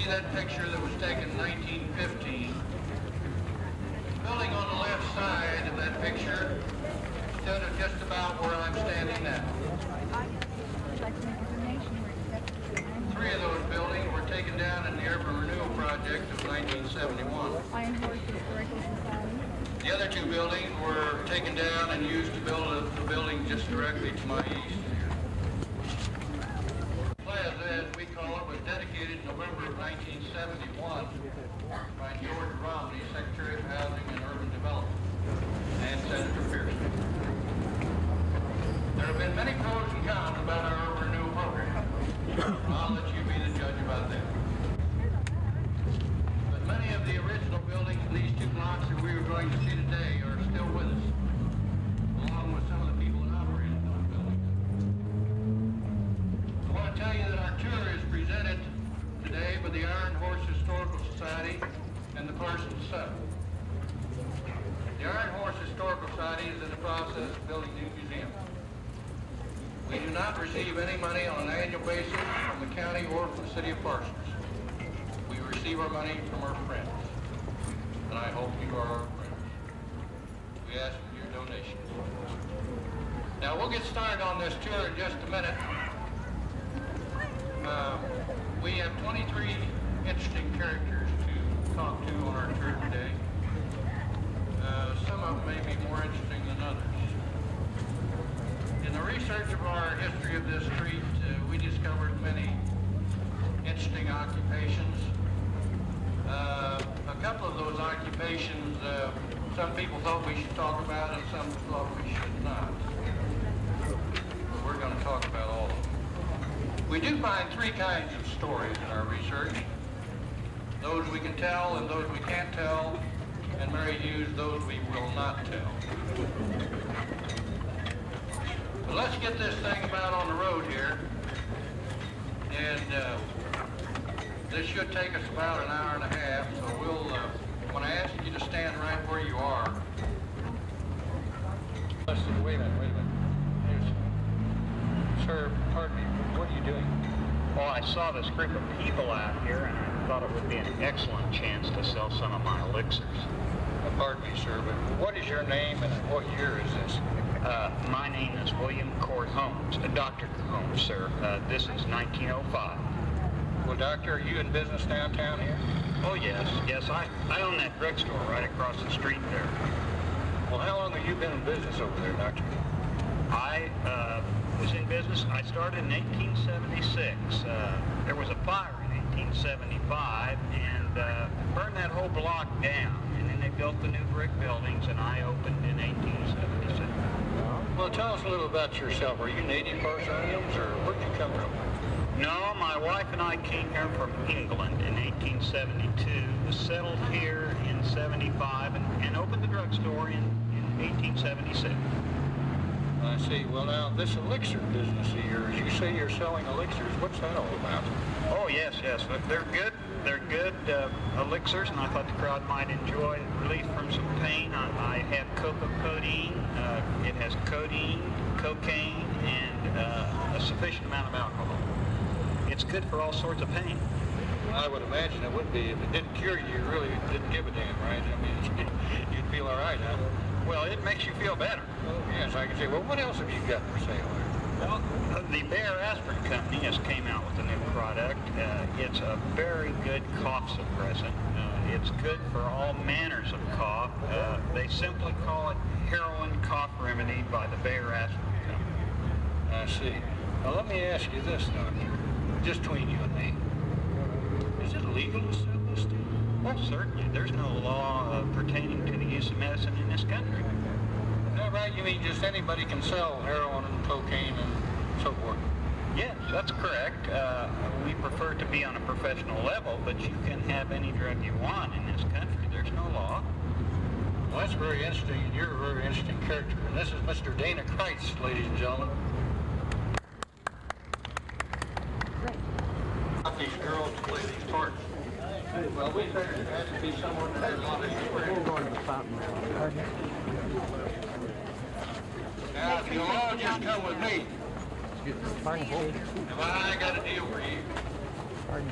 see that picture that was taken in 1915, the building on the left side of that picture stood at just about where I'm standing now. 3 of those buildings were taken down in the Urban Renewal Project of 1971. The other 2 buildings were taken down and used to build the building just directly to my east here. The plaza, as we call it, was dedicated in November of 1971 by George Romney, Secretary of Housing and Urban Development, and Senator Pearson. There have been many pros and cons about our urban renewal program. I'll let you be the judge about that. But many of the original buildings in these 2 blocks that we are going to see today are still with us, along with some of the people that operated those buildings. I want to tell you that our tour is presented today by the Iron Horse Historical Society and the Parsons Center. The Iron Horse Historical Society is in the process of building new museums. We do not receive any money on an annual basis from the county or from the city of Parsons. We receive our money from our friends, and I hope you are our friends. We ask for your donations. Now, we'll get started on this tour in just a minute. We have 23 interesting characters to talk to on our tour today. Some of them may be more interesting than others. In the research of our history of this street, we discovered many interesting occupations. A couple of those occupations, some people thought we should talk about and some thought we should not. But we're going to talk about all of them. We do find 3 kinds of stories in our research. Those we can tell and those we can't tell, and Mary Hughes, those we will not tell. But let's get this thing about on the road here. And this should take us about an hour and a half, so we'll, when I ask you to stand right where you are. Listen, wait a minute. Sir, pardon me, what are you doing? Well, I saw this group of people out here, and I thought it would be an excellent chance to sell some of my elixirs. Pardon me, sir, but what is your name and what year is this? My name is William Court Holmes, Dr. Holmes, sir. This is 1905. Well, Doctor, are you in business downtown here? Oh, yes. I own that drugstore right across the street there. Well, how long have you been in business over there, Doctor? I was in business. I started in 1876. There was a fire in 1875 and burned that whole block down. And then they built the new brick buildings, and I opened in 1876. Well, tell us a little about yourself. Are you native Parsonians, or where'd you come from? No, my wife and I came here from England in 1872, settled here in 75, and opened the drugstore in 1876. I see. Well, now, this elixir business of yours, you say you're selling elixirs. What's that all about? Oh, yes. They're good. They're good elixirs, and I thought the crowd might enjoy relief from some pain. I have cocaine. It has codeine, cocaine, and a sufficient amount of alcohol. It's good for all sorts of pain. I would imagine it would be. If it didn't cure you, you really didn't give a damn, right? I mean, you'd feel all right, huh? Well, it makes you feel better. Oh, yes, I can say. Well, what else have you got for sale? Well, the Bayer Aspirin Company has came out with a new product. It's a very good cough suppressant. It's good for all manners of cough. They simply call it Heroin Cough Remedy by the Bayer Aspirin Company. I see. Now, let me ask you this, Doctor. Just between you and me. Is it legal to sell this stuff? Well, certainly. There's no law pertaining to the use of medicine in this country. Is that right? You mean just anybody can sell heroin and cocaine and so forth? Yes, that's correct. We prefer to be on a professional level, but you can have any drug you want in this country. There's no law. Well, that's very interesting, and you're a very interesting character. And this is Mr. Dana Kreitz, ladies and gentlemen. These girls play these parts. Well, we figured it had to be someone that had a lot of experience. We'll go to the fountain now. Now, if you'll all just come with me, Pardon, if I got a deal for you. pardon.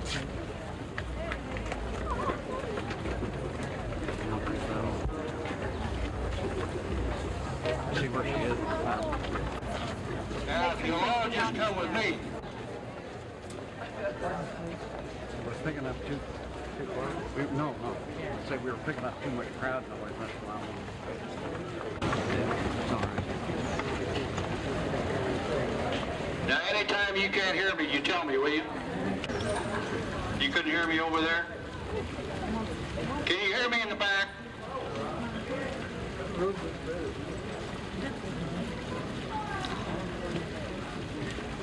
We're picking up too close. No. I said we were picking up too much crowd noise. That's why sorry. Now, anytime you can't hear me, you tell me, will you? You couldn't hear me over there? Can you hear me in the back?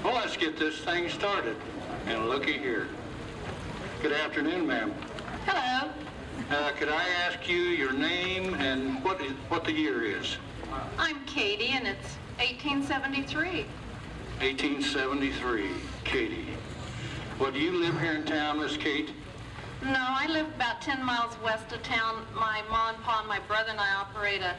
Well, let's get this thing started. And looky here. Good afternoon, ma'am. Hello. Could I ask you your name and what the year is? I'm Katie, and it's 1873. 1873, Katie. Well, do you live here in town, Miss Kate? No, I live about 10 miles west of town. My mom and pa and my brother and I operate a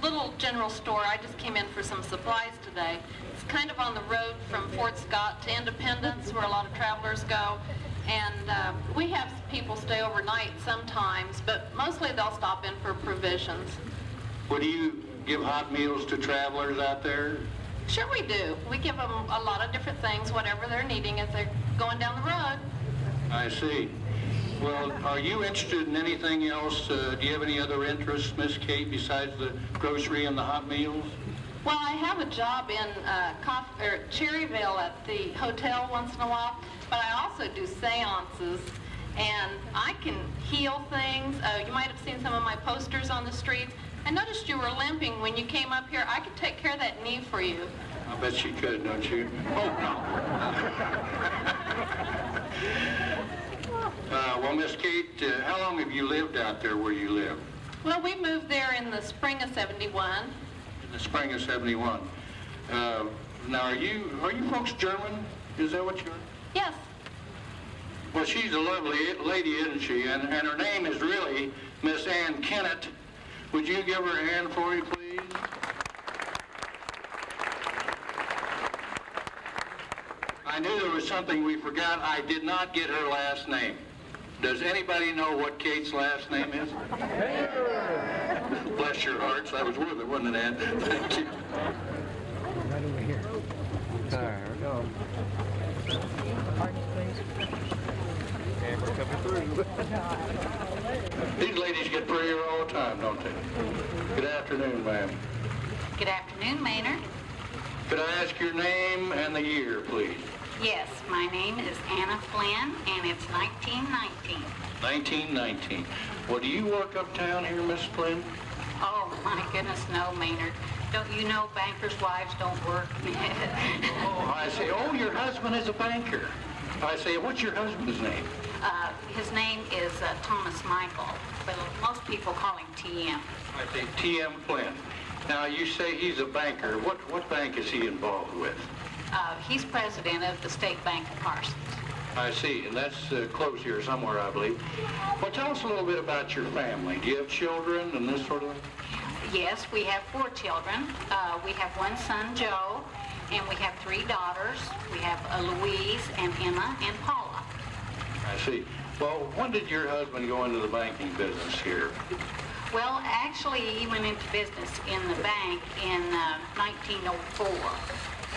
little general store. I just came in for some supplies today. It's kind of on the road from Fort Scott to Independence, where a lot of travelers go. And we have people stay overnight sometimes, but mostly they'll stop in for provisions. Well, do you give hot meals to travelers out there? Sure we do. We give them a lot of different things, whatever they're needing as they're going down the road. I see. Well, are you interested in anything else? Do you have any other interests, Miss Kate, besides the grocery and the hot meals? Well, I have a job in Cherryville at the hotel once in a while, but I also do seances, and I can heal things. You might have seen some of my posters on the streets. I noticed you were limping when you came up here. I could take care of that knee for you. I bet you could, don't you? Oh, no. Well, Miss Kate, how long have you lived out there where you live? Well, we moved there in the spring of '71. In the spring of '71. Now, are you folks German? Is that what you're? Yes. Well, she's a lovely lady, isn't she? And her name is really Miss Ann Kennett. Would you give her a hand for me, please? I knew there was something we forgot. I did not get her last name. Does anybody know what Kate's last name is? Bless your hearts. I was worth it, wasn't it, Ann? Thank you. Right over here. There we go. And we're coming through. These ladies get prettier all the time, don't they? Good afternoon, ma'am. Good afternoon, Maynard. Could I ask your name and the year, please? Yes, my name is Anna Flynn, and it's 1919. 1919. Well, do you work uptown here, Miss Flynn? Oh, my goodness, no, Maynard. Don't you know bankers' wives don't work? Oh, I see. Oh, your husband is a banker. I say, what's your husband's name? His name is Thomas Michael, but most people call him TM. I say T.M. Flynn. Now, you say he's a banker. What bank is he involved with? He's president of the State Bank of Parsons. I see, and that's close here somewhere, I believe. Well, tell us a little bit about your family. Do you have children and this sort of thing? Yes, we have 4 children. We have one son, Joe, and we have 3 daughters. We have Louise and Emma and Paula. I see. Well, when did your husband go into the banking business here? Well, actually, he went into business in the bank in 1904.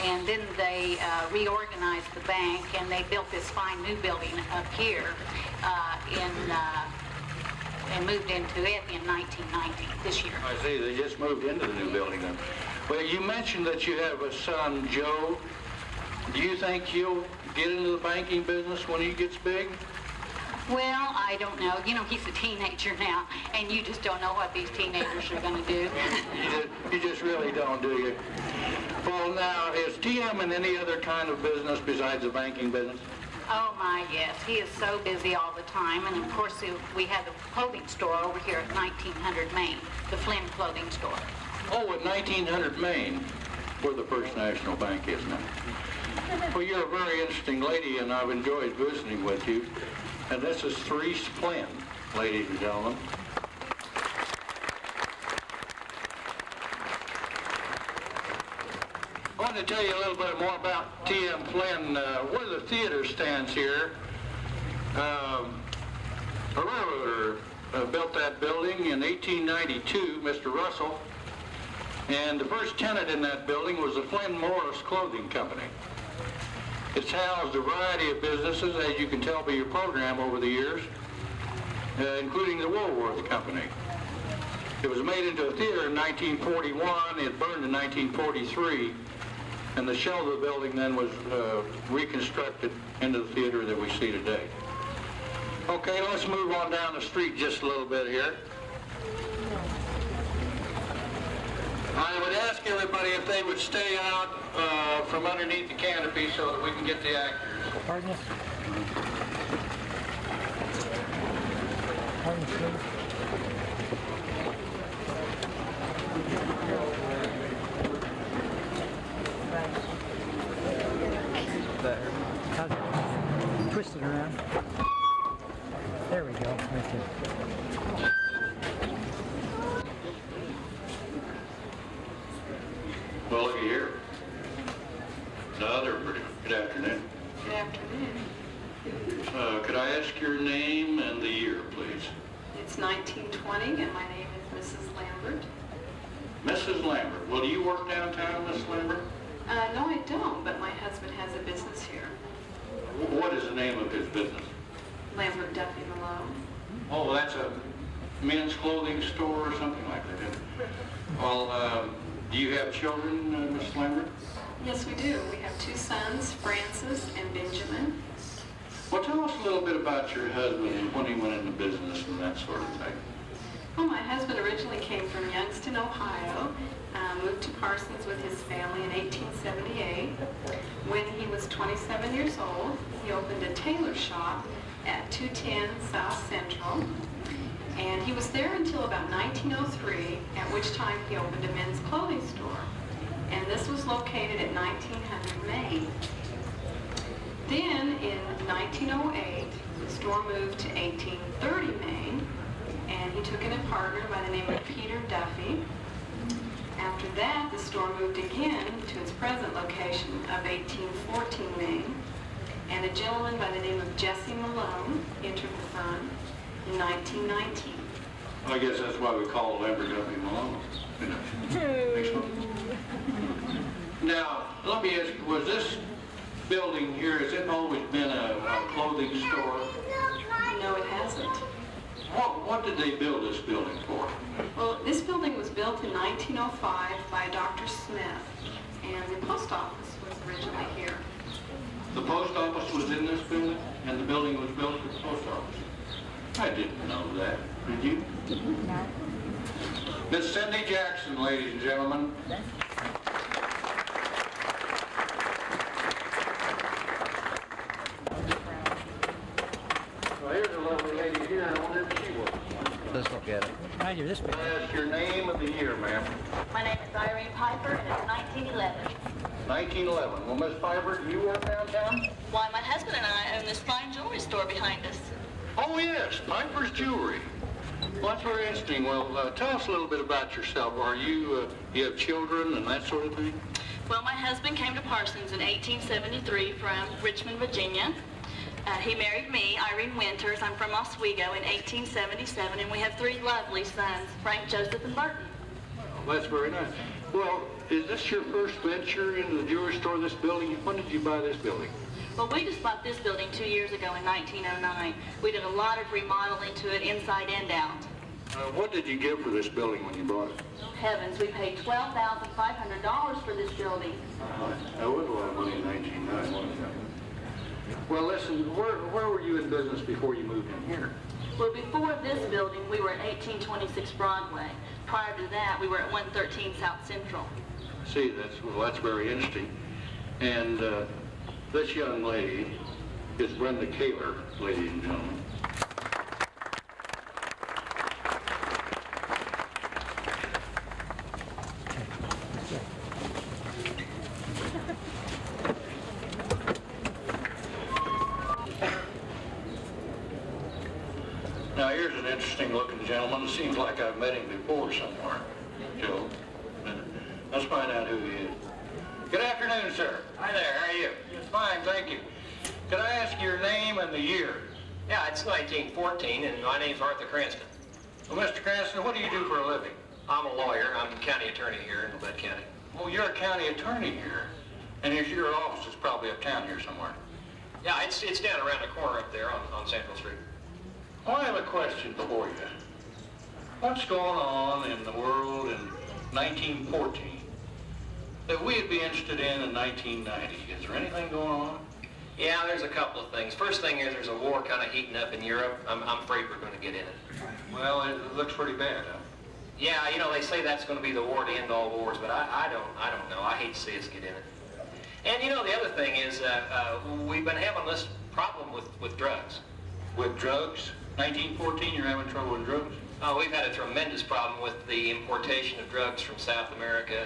And then they reorganized the bank, and they built this fine new building up here and moved into it in 1990, this year. I see. They just moved into the new building then. Well, you mentioned that you have a son, Joe. Do you think he'll get into the banking business when he gets big? Well, I don't know. You know, he's a teenager now, and you just don't know what these teenagers are going to do. You just really don't, do you? Well, now, is TM in any other kind of business besides the banking business? Oh, my, yes. He is so busy all the time. And, of course, we have the clothing store over here at 1900 Main, the Flynn Clothing Store. Oh, at 1900 Main, where the First National Bank is now. Well, you're a very interesting lady, and I've enjoyed visiting with you. And this is Therese Flynn, ladies and gentlemen. I want to tell you a little bit more about T.M. Flynn. Where the theater stands here, a railroader built that building in 1892, Mr. Russell. And the first tenant in that building was the Flynn Morris Clothing Company. It's housed a variety of businesses, as you can tell by your program over the years, including the Woolworth Company. It was made into a theater in 1941. It burned in 1943. And the shell of the building then was reconstructed into the theater that we see today. Okay, let's move on down the street just a little bit here. I would ask everybody if they would stay out from underneath the canopy so that we can get the actors. Pardon us? Pardon us, please. Twist it around. There we go. Right there. Well, looky here. No, they're pretty good afternoon. Good afternoon. Could I ask your name and the year, please? It's 1920, and my name is Mrs. Lambert. Mrs. Lambert. Well, do you work downtown, Miss Lambert? No, I don't, but my husband has a business here. What is the name of his business? Lambert Duffy Malone. Oh, that's a men's clothing store or something like that. Well, do you have children, Miss Lambert? Yes, we do. We have two sons, Francis and Benjamin. Well, tell us a little bit about your husband and when he went into business and that sort of thing. Well, my husband originally came from Youngstown, Ohio, moved to Parsons with his family in 1878. When he was 27 years old, he opened a tailor shop at 210 South Central, and he was there until about 1903, at which time he opened a men's clothing store, and this was located at 1900 Main. Then, in 1908, the store moved to 1830 Main, and he took in a partner by the name of Peter Duffy. After that, the store moved again to its present location of 1814 Main, and a gentleman by the name of Jesse Malone entered the firm in 1919. I guess that's why we call Lambert Duffy Malone. Next one. Now, let me ask you, was this building here, has it always been a clothing store? No, it hasn't. What did they build this building for? Well, this building was built in 1905 by Dr. Smith, and the post office was originally here. The post office was in this building, and the building was built for the post office. I didn't know that. Did you? No. Miss Cindy Jackson, ladies and gentlemen. Well, here's a lovely lady here. I wonder if she was. Let's look at it. Right here, this Can bit. I ask your name of the year, ma'am? My name is Irene Piper, and it's 1911. 1911. Well, Miss Piper, do you work downtown? Why, my husband and I own this fine jewelry store behind us. Oh, yes, Piper's Jewelry. Well, that's very interesting. Well, tell us a little bit about yourself. Are you, you have children and that sort of thing? Well, my husband came to Parsons in 1873 from Richmond, Virginia. He married me, Irene Winters. I'm from Oswego in 1877, and we have three lovely sons, Frank, Joseph, and Burton. Well, that's very nice. Well, is this your first venture into the jewelry store, this building? When did you buy this building? Well, we just bought this building 2 years ago in 1909. We did a lot of remodeling to it inside and out. What did you give for this building when you bought it? Heavens, we paid $12,500 for this building. That was a lot of money in 1909, wasn't it? Well, listen, where were you in business before you moved in here? Well, before this building, we were at 1826 Broadway. Prior to that, we were at 113 South Central. See, that's very interesting. And this young lady is Brenda Kaler, ladies and gentlemen. Now, here's an interesting looking gentleman. It seems like I've met him before somewhere, Joe. Let's find out who he is. Good afternoon, sir. Hi there, how are you? Fine, thank you. Could I ask your name and the year? Yeah, it's 1914, and my name's Arthur Cranston. Well, Mr. Cranston, what do you do for a living? I'm a lawyer. I'm county attorney here in Labette County. Oh, you're a county attorney here. And your office is probably uptown here somewhere. Yeah, it's down around the corner up there on Central Street. Well, I have a question for you. What's going on in the world in 1914 that we'd be interested in 1990? Is there anything going on? Yeah, there's a couple of things. First thing is there's a war kind of heating up in Europe. I'm afraid we're going to get in it. Well, it looks pretty bad, huh? Yeah, you know, they say that's going to be the war to end all wars, but I don't know. I hate to see us get in it. And you know, the other thing is we've been having this problem with drugs. With drugs? 1914, you're having trouble with drugs? Oh, we've had a tremendous problem with the importation of drugs from South America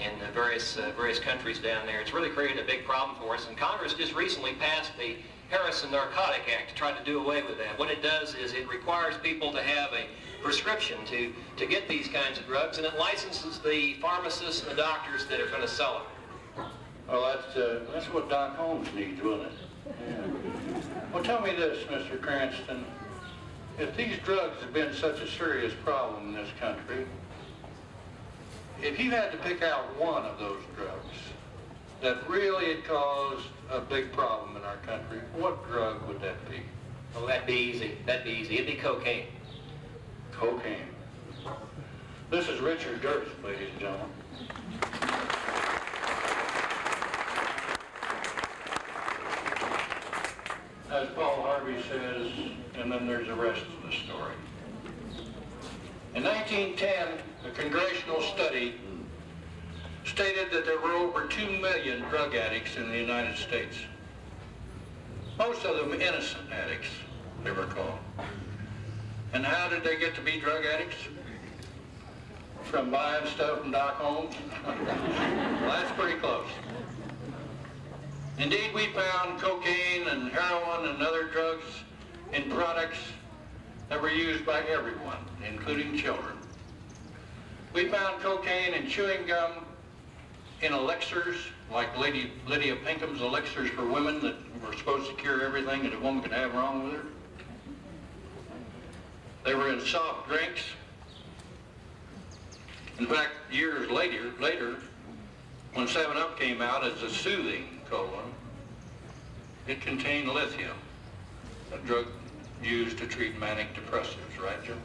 and various countries down there. It's really created a big problem for us, and Congress just recently passed the Harrison Narcotic Act to try to do away with that. What it does is it requires people to have a prescription to get these kinds of drugs, and it licenses the pharmacists and the doctors that are going to sell them. Well, that's what Doc Holmes needs, wasn't it? Yeah. Well, tell me this, Mr. Cranston. If these drugs have been such a serious problem in this country, if you had to pick out one of those drugs that really had caused a big problem in our country, what drug would that be? Oh, that'd be easy. That'd be easy. It'd be cocaine. Cocaine. This is Richard Durst, ladies and gentlemen. As Paul Harvey says, and then there's the rest of the story. In 1910, a congressional study stated that there were over 2 million drug addicts in the United States. Most of them innocent addicts, they were called. And how did they get to be drug addicts? From buying stuff from Doc Holmes? Well, that's pretty close. Indeed, we found cocaine and heroin and other drugs in products that were used by everyone, including children. We found cocaine in chewing gum, in elixirs, like Lady Lydia Pinkham's elixirs for women that were supposed to cure everything that a woman could have wrong with her. They were in soft drinks. In fact, years later, when 7-Up came out as a soothing cola, it contained lithium, a drug used to treat manic depressives, right, Jim?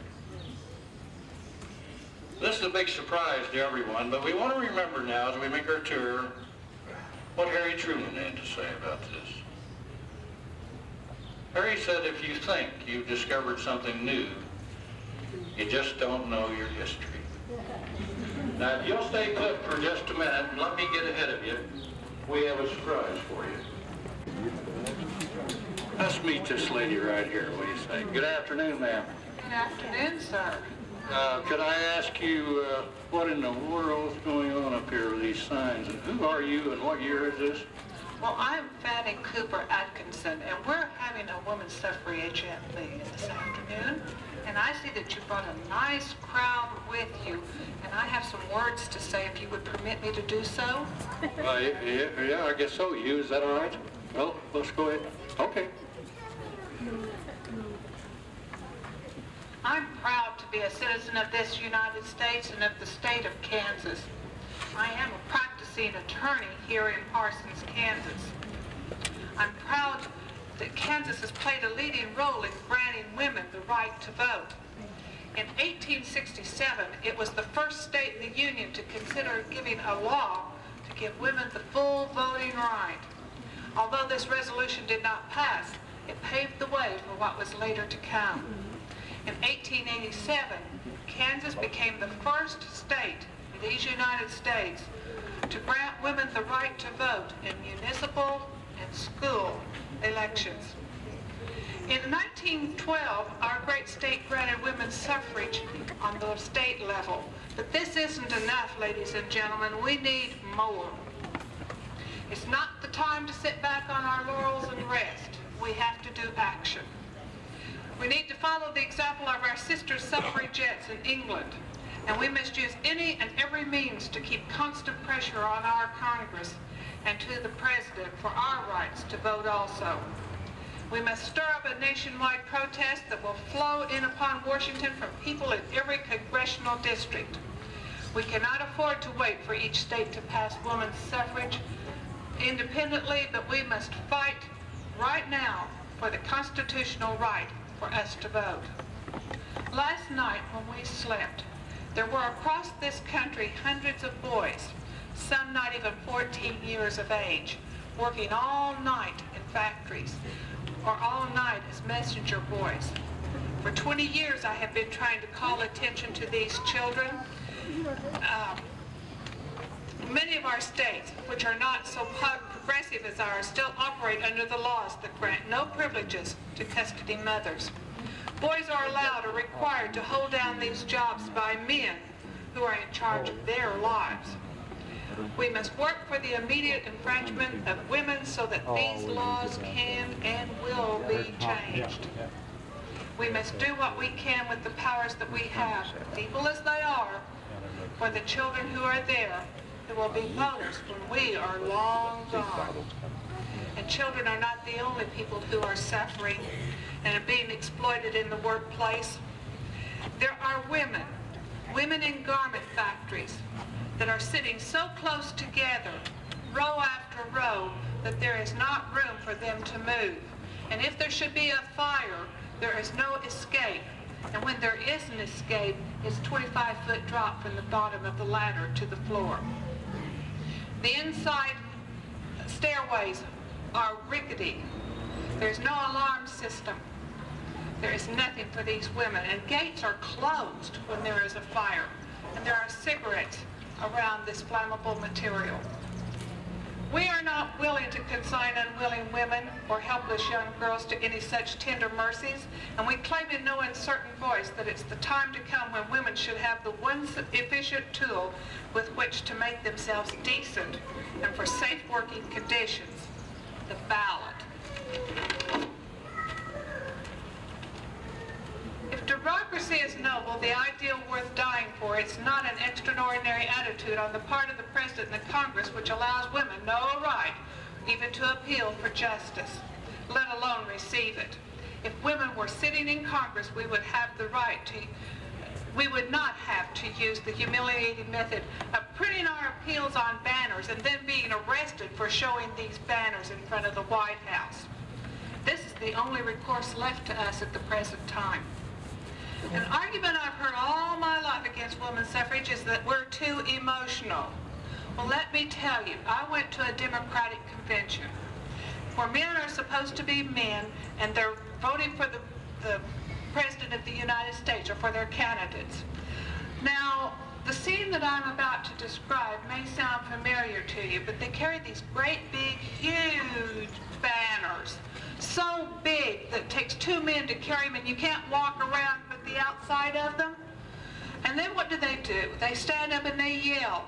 This is a big surprise to everyone, but we want to remember now as we make our tour what Harry Truman had to say about this. Harry said, if you think you've discovered something new, you just don't know your history. Now, if you'll stay put for just a minute and let me get ahead of you, we have a surprise for you. Let's meet this lady right here. What do you say? Good afternoon, ma'am. Good afternoon, sir. Could I ask you what in the world's going on up here with these signs? And who are you and what year is this? Well, I'm Fanny Cooper Atkinson, and we're having a women's suffrage meeting this afternoon. And I see that you brought a nice crowd with you, and I have some words to say if you would permit me to do so. Yeah, I guess so. You, is that all right? Well, let's go ahead. Okay. I'm proud to be a citizen of this United States and of the state of Kansas. I am a practicing attorney here in Parsons, Kansas. I'm proud that Kansas has played a leading role in granting women the right to vote. In 1867, it was the first state in the Union to consider giving a law to give women the full voting right. Although this resolution did not pass, it paved the way for what was later to come. In 1887, Kansas became the first state in these United States to grant women the right to vote in municipal and school elections. In 1912, our great state granted women suffrage on the state level. But this isn't enough, ladies and gentlemen. We need more. It's not the time to sit back on our laurels and rest. We have to do action. We need to follow the example of our sister suffragettes in England, and we must use any and every means to keep constant pressure on our Congress and to the President for our rights to vote also. We must stir up a nationwide protest that will flow in upon Washington from people in every congressional district. We cannot afford to wait for each state to pass women's suffrage. independently, but we must fight right now for the constitutional right for us to vote. Last night when we slept, there were across this country hundreds of boys, some not even 14 years of age, working all night in factories or all night as messenger boys. For 20 years I have been trying to call attention to these children. Many of our states, which are not so progressive as ours, still operate under the laws that grant no privileges to custody mothers. Boys are allowed or required to hold down these jobs by men who are in charge of their lives. We must work for the immediate enfranchisement of women so that these laws can and will be changed. We must do what we can with the powers that we have, feeble as they are, for the children who are there, who will be voters when we are long gone. And children are not the only people who are suffering and are being exploited in the workplace. There are women in garment factories that are sitting so close together, row after row, that there is not room for them to move. And if there should be a fire, there is no escape. And when there is an escape, it's a 25-foot drop from the bottom of the ladder to the floor. The inside stairways are rickety. There's no alarm system. There is nothing for these women, and gates are closed when there is a fire, and there are cigarettes around this flammable material. We are not willing to consign unwilling women or helpless young girls to any such tender mercies, and we claim in no uncertain voice that it's the time to come when women should have the one efficient tool with which to make themselves decent and for safe working conditions, the ballot. If democracy is noble, the ideal worth dying for, it's not an extraordinary attitude on the part of the President and the Congress which allows women no right even to appeal for justice, let alone receive it. If women were sitting in Congress, we would not have to use the humiliating method of printing our appeals on banners and then being arrested for showing these banners in front of the White House. This is the only recourse left to us at the present time. An argument I've heard all my life against women's suffrage is that we're too emotional. Well, let me tell you, I went to a Democratic convention where men are supposed to be men and they're voting for the President of the United States or for their candidates. Now, the scene that I'm about to describe may sound familiar to you, but they carry these great big, huge banners. So big that it takes two men to carry them and you can't walk around with the outside of them. And then what do? They stand up and they yell,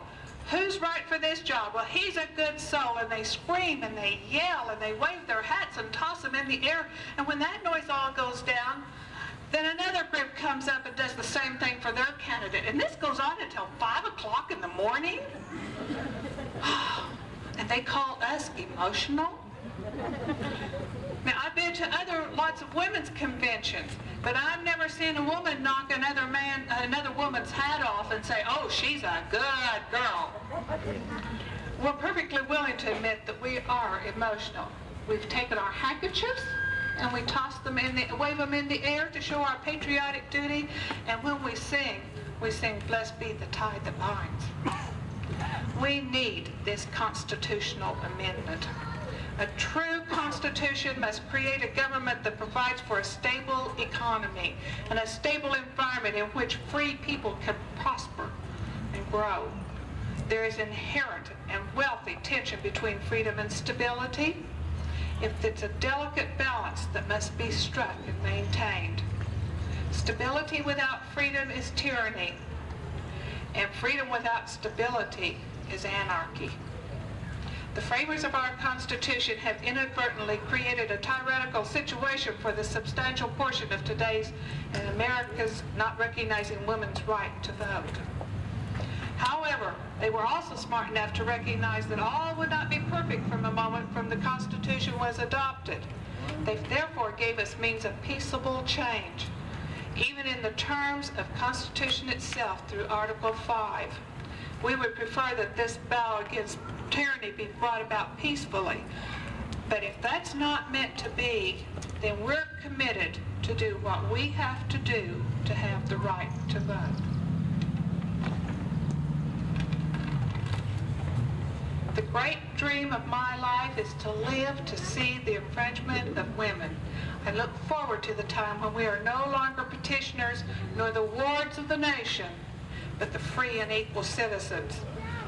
who's right for this job? Well, he's a good soul. And they scream and they yell and they wave their hats and toss them in the air. And when that noise all goes down, then another group comes up and does the same thing for their candidate. And this goes on until 5 o'clock in the morning. And they call us emotional? Now, I've been to lots of women's conventions, but I've never seen a woman knock another woman's hat off and say, oh, she's a good girl. We're perfectly willing to admit that we are emotional. We've taken our handkerchiefs and we wave them in the air to show our patriotic duty, and when we sing, blessed be the tie that binds. We need this constitutional amendment. A true constitution must create a government that provides for a stable economy and a stable environment in which free people can prosper and grow. There is inherent and wealthy tension between freedom and stability. It's a delicate balance that must be struck and maintained. Stability without freedom is tyranny, and freedom without stability is anarchy. The framers of our Constitution have inadvertently created a tyrannical situation for the substantial portion of today's and America's not recognizing women's right to vote. However, they were also smart enough to recognize that all would not be perfect from the moment the Constitution was adopted. They therefore gave us means of peaceable change, even in the terms of Constitution itself through Article 5. We would prefer that this battle against tyranny be brought about peacefully. But if that's not meant to be, then we're committed to do what we have to do to have the right to vote. The great dream of my life is to live to see the enfranchisement of women. I look forward to the time when we are no longer petitioners nor the wards of the nation, but the free and equal citizens.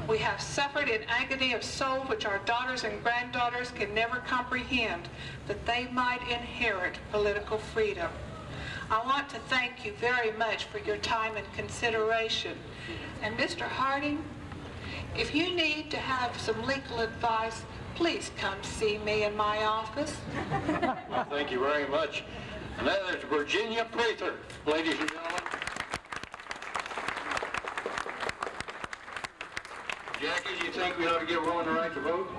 We have suffered in agony of soul which our daughters and granddaughters can never comprehend, that they might inherit political freedom. I want to thank you very much for your time and consideration. And Mr. Harding, if you need to have some legal advice, please come see me in my office. Well, thank you very much. And that is Virginia Prather, ladies and gentlemen. Jackie, do you think we ought to give women the right to vote?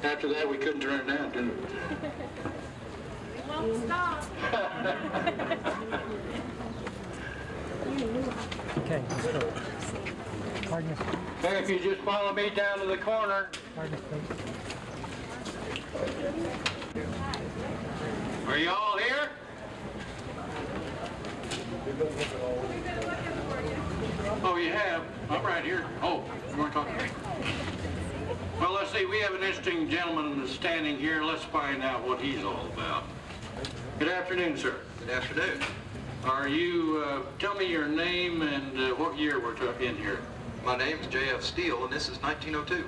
After that, we couldn't turn it down, didn't we? Won't stop. Okay, let's go. Pardon us. Hey, if you just follow me down to the corner. Pardon us, please. Are you all here? Oh, you have? I'm right here. Oh, you want to talk to me? Well, let's see. We have an interesting gentleman that's standing here. Let's find out what he's all about. Good afternoon, sir. Good afternoon. Are you, tell me your name and what year we're in here. My name is J.F. Steele, and this is 1902.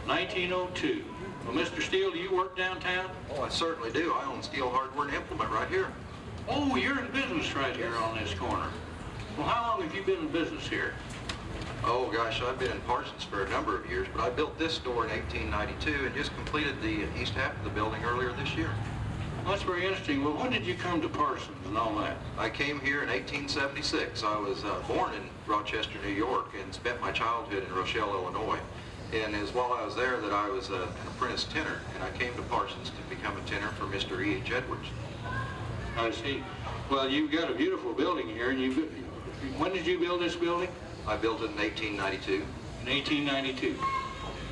1902. Well, Mr. Steele, do you work downtown? Oh, I certainly do. I own Steele Hardware and Implement right here. Oh, you're in business right here on this corner. Well, how long have you been in business here? Oh, gosh, I've been in Parsons for a number of years, but I built this store in 1892 and just completed the east half of the building earlier this year. Well, that's very interesting. Well, when did you come to Parsons and all that? I came here in 1876. I was born in Rochester, New York, and spent my childhood in Rochelle, Illinois. And it was while I was there that I was an apprentice tenor, and I came to Parsons to become a tenor for Mr. E.H. Edwards. I see. Well, you've got a beautiful building here, and when did you build this building? I built it in 1892. In 1892.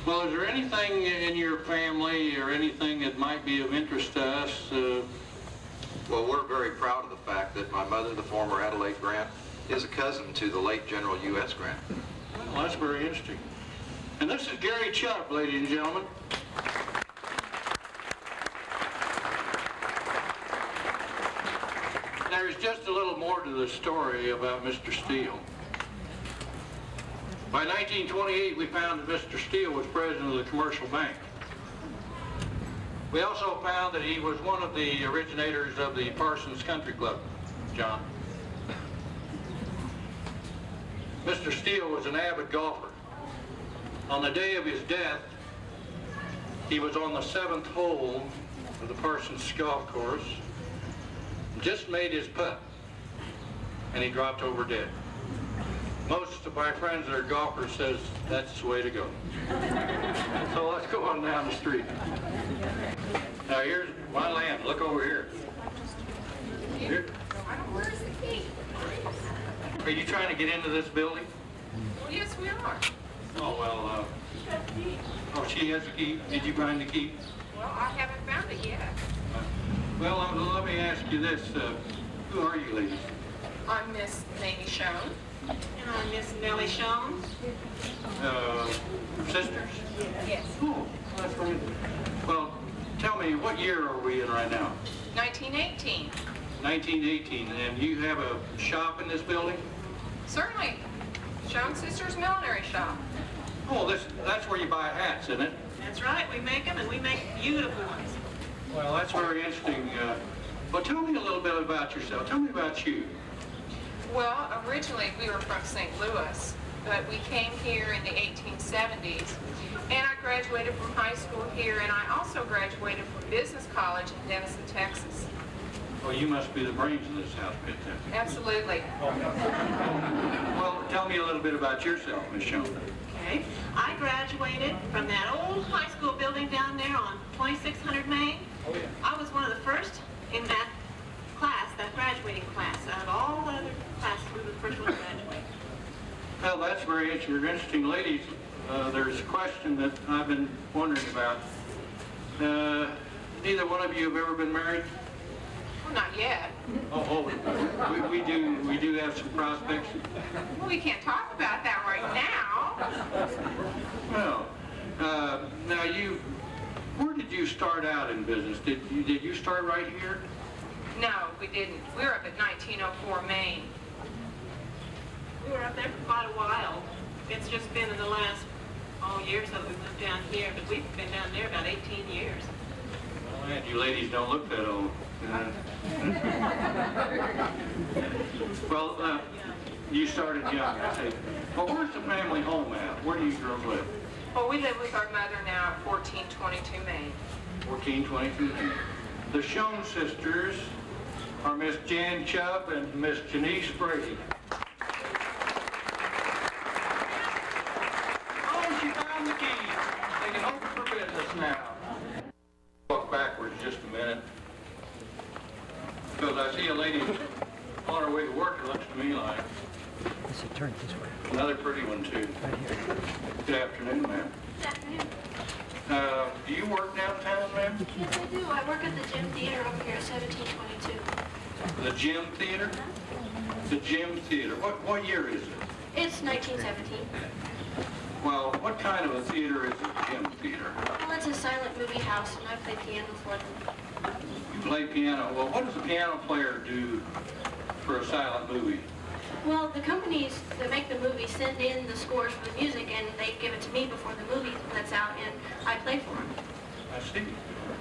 Well, is there anything in your family or anything that might be of interest to us? Well, we're very proud of the fact that my mother, the former Adelaide Grant, is a cousin to the late General U.S. Grant. Well, that's very interesting. And this is Gary Chubb, ladies and gentlemen. There's just a little more to the story about Mr. Steele. By 1928, we found that Mr. Steele was president of the commercial bank. We also found that he was one of the originators of the Parsons Country Club. John. Mr. Steele was an avid golfer. On the day of his death, he was on the 7th hole of the Parsons golf course, just made his putt, and he dropped over dead. Most of my friends that are golfers says that's the way to go. So let's go on down the street. Now here's my land. Look over here. Here. Where's the key? Are you trying to get into this building? Well, yes, we are. Oh, well, oh, she has the key. Did you find the key? Well, I haven't found it yet. Well, let me ask you this. Who are you ladies? I'm Miss Mamie Schoen. And I'm Miss Nellie Schoen. Sisters? Yes. Oh, that's great. Well, tell me, what year are we in right now? 1918. 1918. And you have a shop in this building? Certainly. Schoen Sisters Millinery Shop. Oh, that's where you buy hats, isn't it? That's right. We make them, and we make beautiful ones. Well, that's very interesting. Well, tell me a little bit about yourself. Tell me about you. Well, originally we were from St. Louis, but we came here in the 1870s. And I graduated from high school here, and I also graduated from business college in Denison, Texas. Well, you must be the brains of this outfit, then. Absolutely. Well, tell me a little bit about yourself, Miss Schoen. Okay. I graduated from that old high school building down there on 2600 Main. Oh, yeah. I was one of the first in that class, that graduating class. Out of all the other classes, we were the first one to graduate. Well, that's very interesting. Ladies, there's a question that I've been wondering about. Neither one of you have ever been married? Well, not yet. We do have some prospects. Well, we can't talk about that right now. Well, now where did you start out in business? Did you start right here? No, we didn't. We're up at 1904 Main. We were up there for quite a while. It's just been in the last years that we moved down here, but we've been down there about 18 years. Well, man, you ladies don't look that old. Well, you started young, I see. Well, where's the family home at? Where do you girls live? Well, we live with our mother now at 1422 Main. 1422 Main. The Schoen sisters are Miss Jan Chubb and Miss Janice Brady. Oh, she found the keys. They can open for business now. Walk backwards just a minute. Because I see a lady on her way to work, it looks to me like. Let's turn this way. Another pretty one, too. Right here. Good afternoon, ma'am. Good afternoon. Do you work downtown, ma'am? Yes, I do. I work at the Gym Theater over here at 1722. The Gym Theater? The Gym Theater. What year is it? It's 1917. Well, what kind of a theater is a Gym Theater? Well, it's a silent movie house, and I play piano for them. You play piano. Well, what does a piano player do for a silent movie? Well, the companies that make the movie send in the scores for the music, and they give it to me before the movie lets out, and I play for them. I see.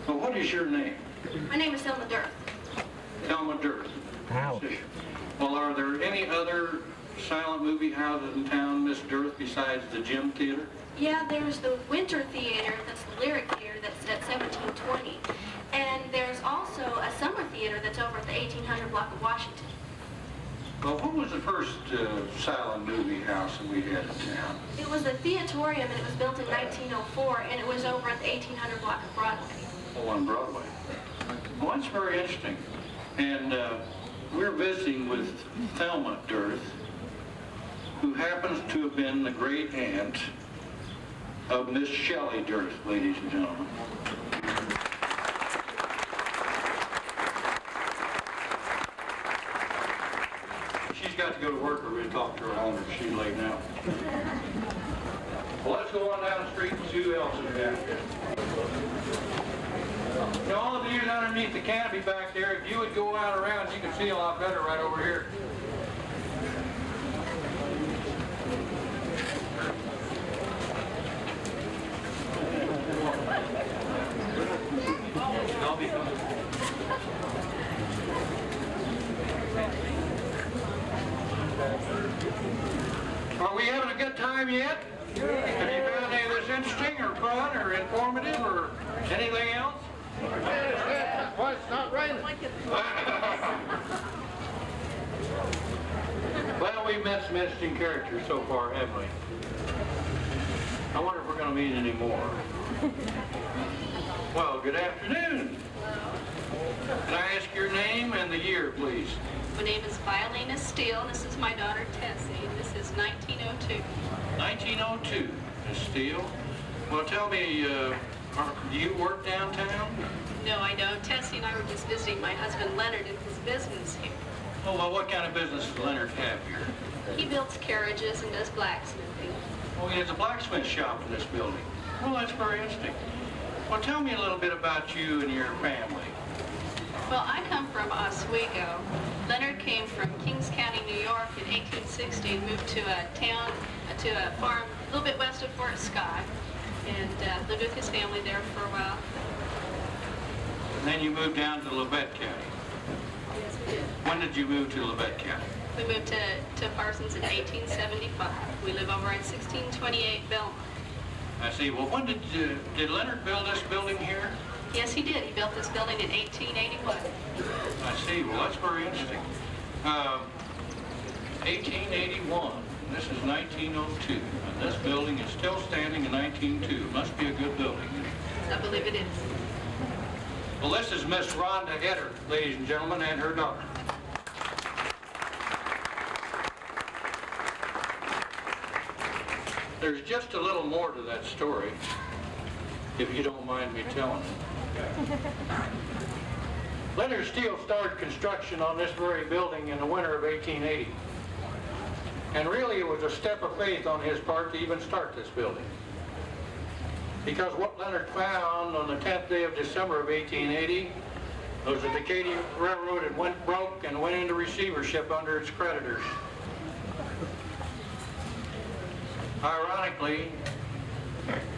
Well, what is your name? My name is Selma Durth. Thelma Durth. Ouch. Well, are there any other silent movie houses in town, Miss Durth, besides the Gym Theater? Yeah, there's the Winter Theater, that's the Lyric Theater, that's at 1720. And there's also a summer theater that's over at the 1800 block of Washington. Well, what was the first silent movie house that we had in town? It was the Theatorium, and it was built in 1904, and it was over at the 1800 block of Broadway. Oh, on Broadway. Well, that's very interesting. And we're visiting with Thelma Durth, who happens to have been the great aunt of Miss Shelley Durth, ladies and gentlemen. She's got to go to work, or we'll talk to her longer. She's late now. Well, let's go on down the street and see who else is down here. Now, all of you underneath the canopy back there, if you would go out around, you can see a lot better right over here. I'll be coming. Are we having a good time yet? Have you found any of this interesting or fun or informative or anything else? Why it's not raining? Well, we've met some interesting characters so far, haven't we? I wonder if we're going to meet any more. Well, good afternoon. Can I ask your name and the year, please? My name is Violina Steele. This is my daughter Tessie. This is 1902. 1902, Miss Steele. Well, tell me, do you work downtown? No, I don't. Tessie and I were just visiting my husband Leonard and his business here. Oh, well, what kind of business does Leonard have here? He builds carriages and does blacksmithing. Oh, he has a blacksmith shop in this building. Well, that's very interesting. Well, tell me a little bit about you and your family. Well, I come from Oswego. Leonard came from Kings County, New York in 1860 and moved to a farm a little bit west of Fort Scott and lived with his family there for a while. And then you moved down to Labette County. Yes, we did. When did you move to Labette County? We moved to Parsons in 1875. We live over at 1628 Belmont. I see. Well, when did Leonard build this building here? Yes, he did. He built this building in 1881. I see. Well, that's very interesting. 1881. This is 1902. And this building is still standing in 1902. It must be a good building. I believe it is. Well, this is Miss Rhonda Etter, ladies and gentlemen, and her daughter. There's just a little more to that story, if you don't mind me telling it. Leonard Steele started construction on this very building in the winter of 1880. And really it was a step of faith on his part to even start this building. Because what Leonard found on the 10th day of December of 1880 was that the Katy Railroad had went broke and went into receivership under its creditors. Ironically,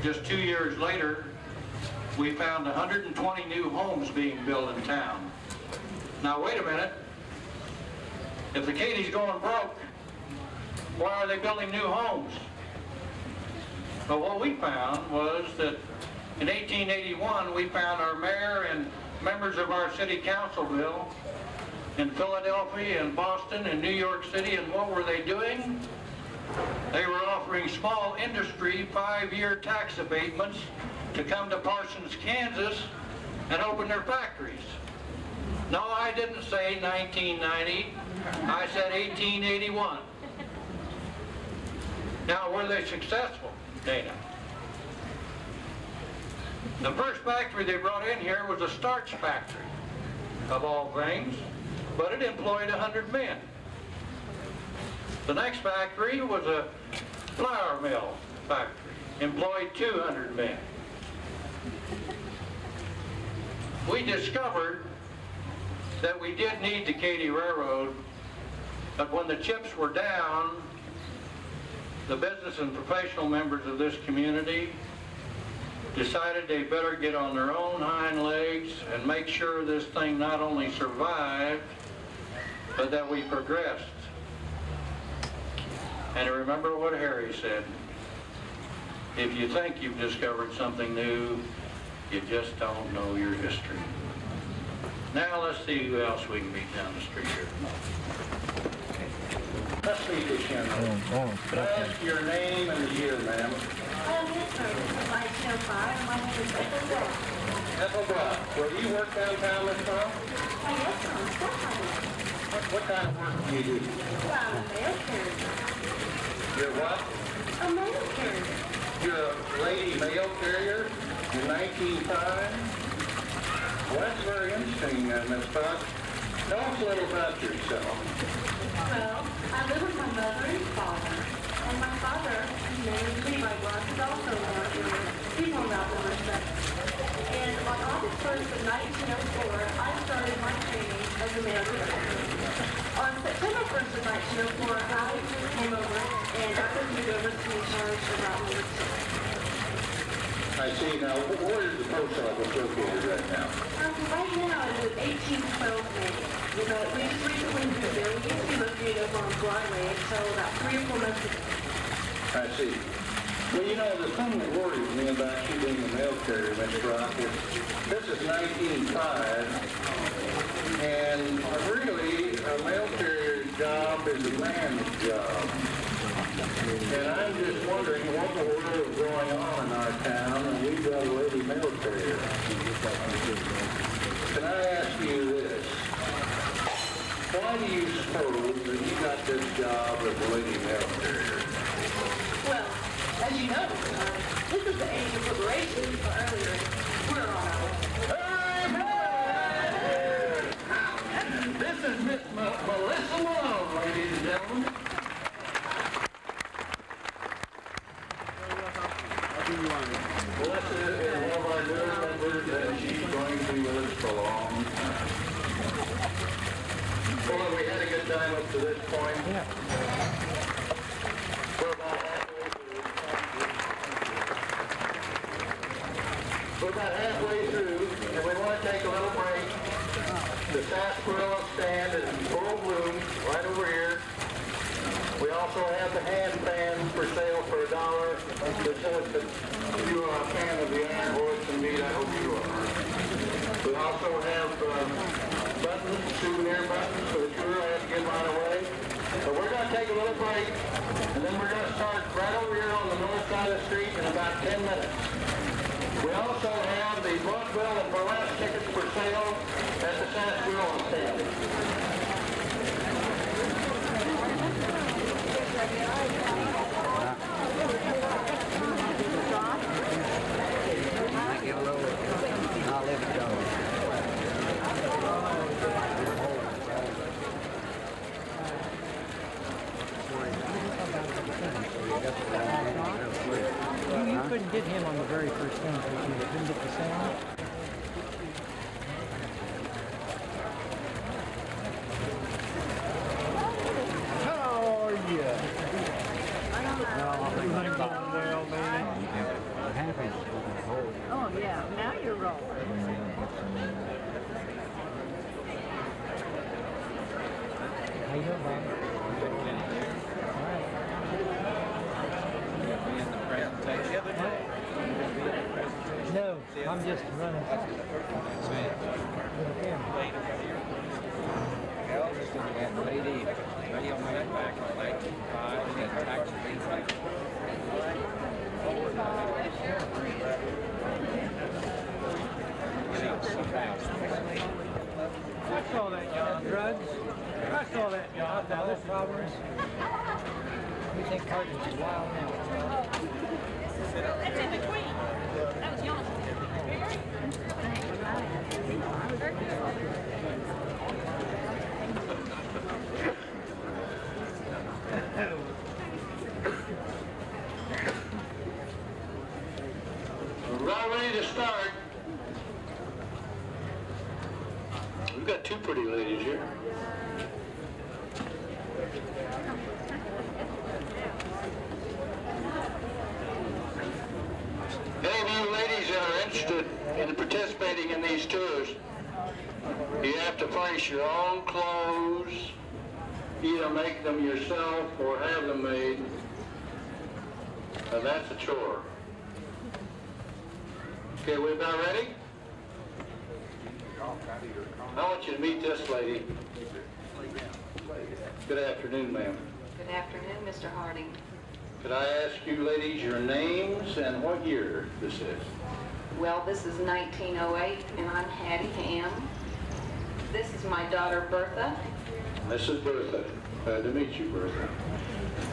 just 2 years later, we found 120 new homes being built in town. Now wait a minute. If the Katy's going broke, why are they building new homes? But what we found was that in 1881 we found our mayor and members of our city council bill in Philadelphia and Boston and New York City, and what were they doing? They were offering small industry 5-year tax abatements to come to Parsons, Kansas and open their factories. No, I didn't say 1990, I said 1881. Now, were they successful, Dana? The first factory they brought in here was a starch factory, of all things, but it employed 100 men. The next factory was a flour mill factory, employed 200 men. We discovered that we did need the Katy Railroad, but when the chips were down, the business and professional members of this community decided they better get on their own hind legs and make sure this thing not only survived, but that we progressed. And remember what Harry said, if you think you've discovered something new, you just don't know your history. Now let's see who else we can meet down the street here. Let's meet this young lady. Could I ask your name and the year, ma'am? Yes, sir. My name is Ethel Brock. Ethel Brock. Well, do you work downtown, Miss Brock? Yes, sir. Of course I do. What kind of work do you do? Well, I'm a mail carrier. You're what? A mail carrier. You're a lady mail carrier in 1905? Well, that's very interesting, Miss Brock. Tell us a little about yourself. Well, I live with my mother and father. And my father, his name is Levi Brock, is also a mail carrier. He's on that one And on August 1st of 1904, I started my training as a mail carrier. On September 1st of 1904, I came over and I was moved over to be in charge of that number 2. I see. Now, where is the post office located right now? Right now, it is 1812 Main. We just recently moved there. We used to be located over on Broadway until about 3 or 4 months ago. I see. Well, you know, the thing that worries me about you being a mail carrier, Miss Brock, is this is 1905, and really, a mail carrier's job is a man's job. And I'm just wondering what the world is going on in our town, and we've got a lady mail carrier. Can I ask you this? Why do you suppose that you got this job as a lady mail carrier? Well, as you know, this is the age of liberation, or earlier, we're on our way. This is Miss Melissa Malone, ladies and gentlemen. Melissa is one of our new members, and she's going to be with us for a long time. Well, we had a good time up to this point. Yeah. We're about halfway through. We're about halfway through, and we want to take a little break. The sarsaparilla stand is in full bloom right over here. We also have the hand fans for sale for $1. That says that if you are a fan of the Iron Horse, indeed I hope you are. We also have buttons, souvenir buttons for the tour. I have to give mine away. But we're going to take a little break, and then we're going to start right over here on the north side of the street in about 10 minutes. We also have the vaudeville and burlesque tickets for sale at the sarsaparilla stand. him on the very first thing because you didn't get the sound. How are you? Everything's going well, man. Happy. Oh, yeah. Now you're rolling. How you doing, Bob? All right. No, I'm just running. Lady radio man back in 1905 and had tax relief. I saw that job, drugs. I saw that job, Dallas Roberts. We think Cardinals is wild now. That's in between. That was yours. We're about ready to start. We've got two pretty ladies here. Any of you ladies that are interested in participating in these tours, you have to furnish your own clothes, either make them yourself or have them made, and that's a chore. Okay, we about ready? I want you to meet this lady. Good afternoon, ma'am. Good afternoon, Mr. Harding. Could I ask you ladies your names and what year this is? Well, this is 1908, and I'm Hattie Ham. This is my daughter, Bertha. This is Bertha. Glad to meet you, Bertha.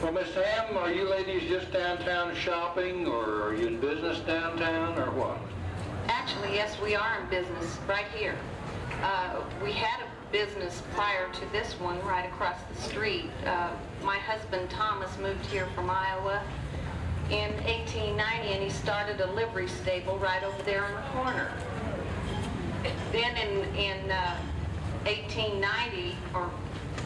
Well, Miss Ham, are you ladies just downtown shopping, or are you in business downtown, or what? Actually, yes, we are in business right here. We had a business prior to this one right across the street. My husband, Thomas, moved here from Iowa in 1890, and he started a livery stable right over there in the corner. Then in 1890, or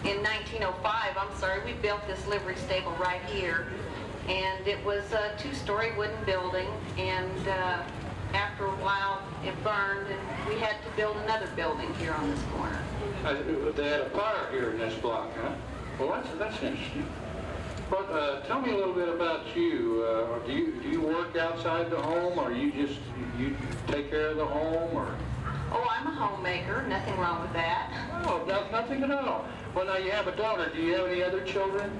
in 1905, I'm sorry, we built this livery stable right here, and it was a two-story wooden building, and after a while it burned, and we had to build another building here on this corner. They had a fire here in this block, huh? Well, that's interesting. But tell me a little bit about you. Do you work outside the home, or you take care of the home, or? Oh, I'm a homemaker. Nothing wrong with that. Oh, nothing at all. Well, now you have a daughter. Do you have any other children?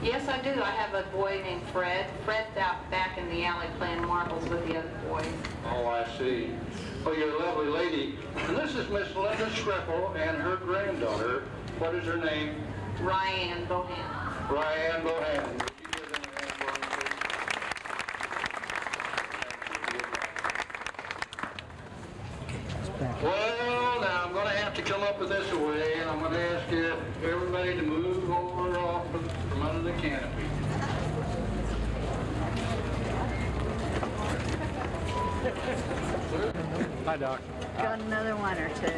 Yes, I do. I have a boy named Fred. Fred's out back in the alley playing marbles with the other boys. Oh, I see. Well, you're a lovely lady. And this is Miss Linda Schreppel and her granddaughter. What is her name? Ryan Bohannon. Ryan Bohannon. Would you give them a hand for me, please? Well, now I'm going to have to come up with this away, and I'm going to ask everybody to move over off from under the canopy. Hi, Doc. Got another one or two.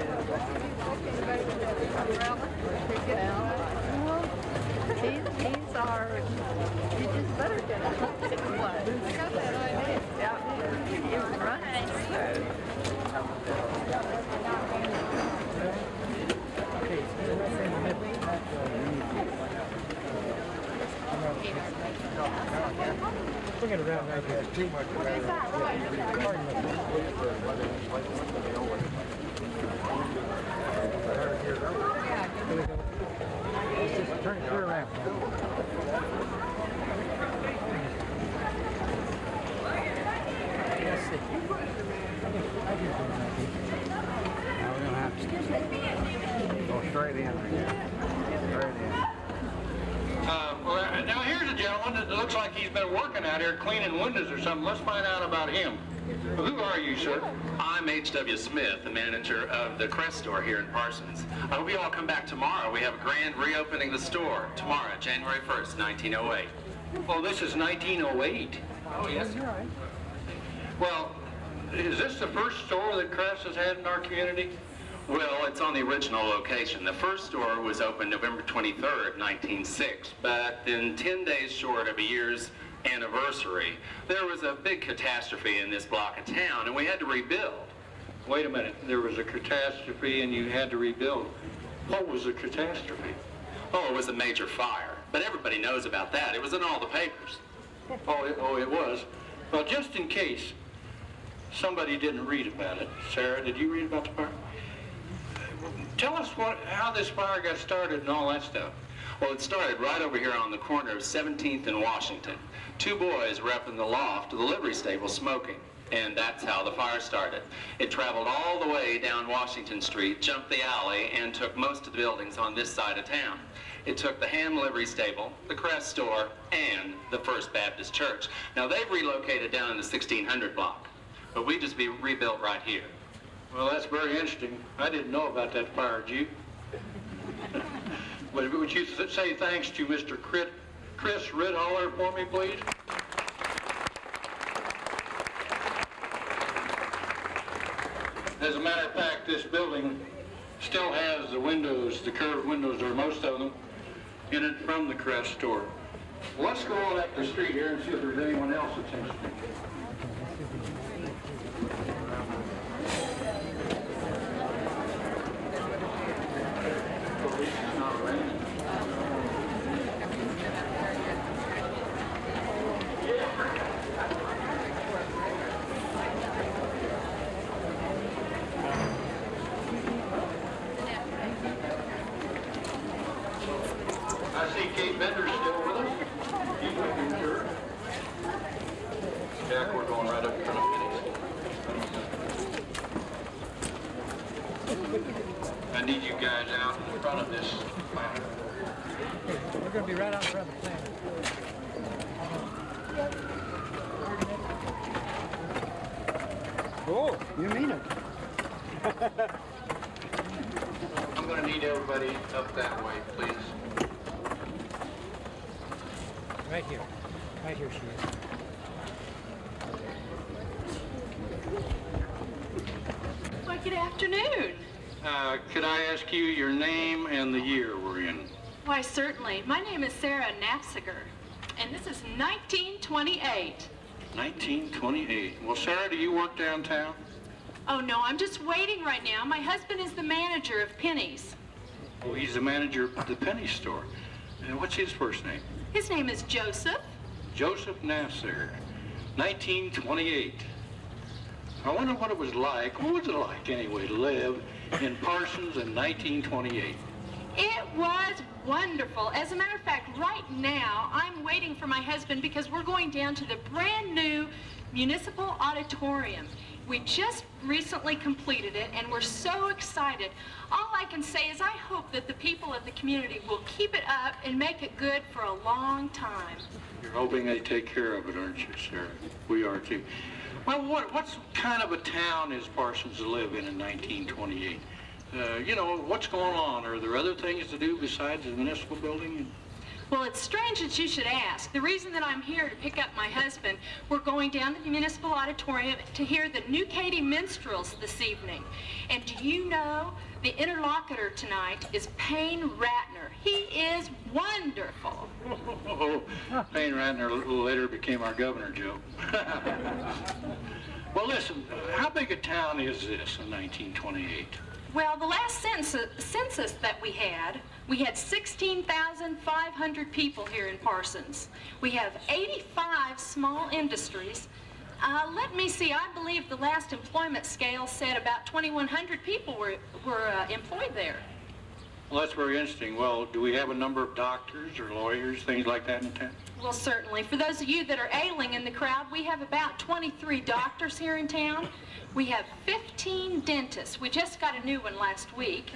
He's our, you just better get a one. I got that idea. Yeah, you're right. Bring it around right here. Too much just turn it around. Let's see. Now we're going to have to go straight in. Straight in. Well, now here's a gentleman that looks like he's been working out here cleaning windows or something. Let's find out about him. Who are you, sir? I'm H.W. Smith, the manager of the Crest store here in Parsons. I hope you all come back tomorrow. We have a grand reopening of the store tomorrow, January 1st, 1908. Oh, this is 1908. Oh, yes, sir. Well, is this the first store that Crest has had in our community? Well, it's on the original location. The first store was opened November 23rd, 1906, but then 10 days short of a year's anniversary, there was a big catastrophe in this block of town, and we had to rebuild. Wait a minute, there was a catastrophe and you had to rebuild. What was the catastrophe? Oh, it was a major fire, but everybody knows about that. It was in all the papers. Oh, it was. Well, just in case somebody didn't read about it. Sarah, did you read about the fire? Tell us how this fire got started and all that stuff. Well, it started right over here on the corner of 17th and Washington. Two boys were up in the loft of the livery stable smoking, and that's how the fire started. It traveled all the way down Washington Street, jumped the alley, and took most of the buildings on this side of town. It took the Ham Livery Stable, the Crest Store, and the First Baptist Church. Now, they've relocated down in the 1600 block, but we just be rebuilt right here. Well, that's very interesting. I didn't know about that fire, did you? Would you say thanks to Mr. Chris Ridholler for me, please? As a matter of fact, this building still has the windows, the curved windows, or most of them, in it from the Crest Store. Well, let's go on up the street here and see if there's anyone else that's interested. I see Kate Bender's still with us. Keep looking, sure. Jack, we're going right up in front of Penny's. I need you guys out in front of this planet. We're going to be right out in front of the plant. Oh, you mean it? I'm going to need everybody up that way, please. Right here. Right here she is. Why, good afternoon. Could I ask you your name and the year we're in? Why, certainly. My name is Sarah Knapsiger, and this is 1928. 1928. Well, Sarah, do you work downtown? Oh, no, I'm just waiting right now. My husband is the manager of Penny's. Oh, he's the manager of the Penny store. What's his first name? His name is Joseph. Joseph Nassar, 1928. I wonder what it was like. What was it like, anyway, to live in Parsons in 1928? It was wonderful. As a matter of fact, right now, I'm waiting for my husband because we're going down to the brand new Municipal Auditorium. We just recently completed it, and we're so excited. All I can say is I hope that the people of the community will keep it up and make it good for a long time. You're hoping they take care of it, aren't you, Sarah? We are, too. Well, what kind of a town is Parsons to live in 1928? You know, what's going on? Are there other things to do besides the municipal building? Well, it's strange that you should ask. The reason that I'm here to pick up my husband, we're going down to the Municipal Auditorium to hear the New Katy Minstrels this evening. And do you know, the interlocutor tonight is Payne Ratner. He is wonderful. Oh, Payne Ratner a little later became our governor, Joe. Well, listen, how big a town is this in 1928? Well, the last census that we had 16,500 people here in Parsons. We have 85 small industries. Let me see, I believe the last employment scale said about 2,100 people were employed there. Well, that's very interesting. Well, do we have a number of doctors or lawyers, things like that in town? Well, certainly. For those of you that are ailing in the crowd, we have about 23 doctors here in town. We have 15 dentists. We just got a new one last week.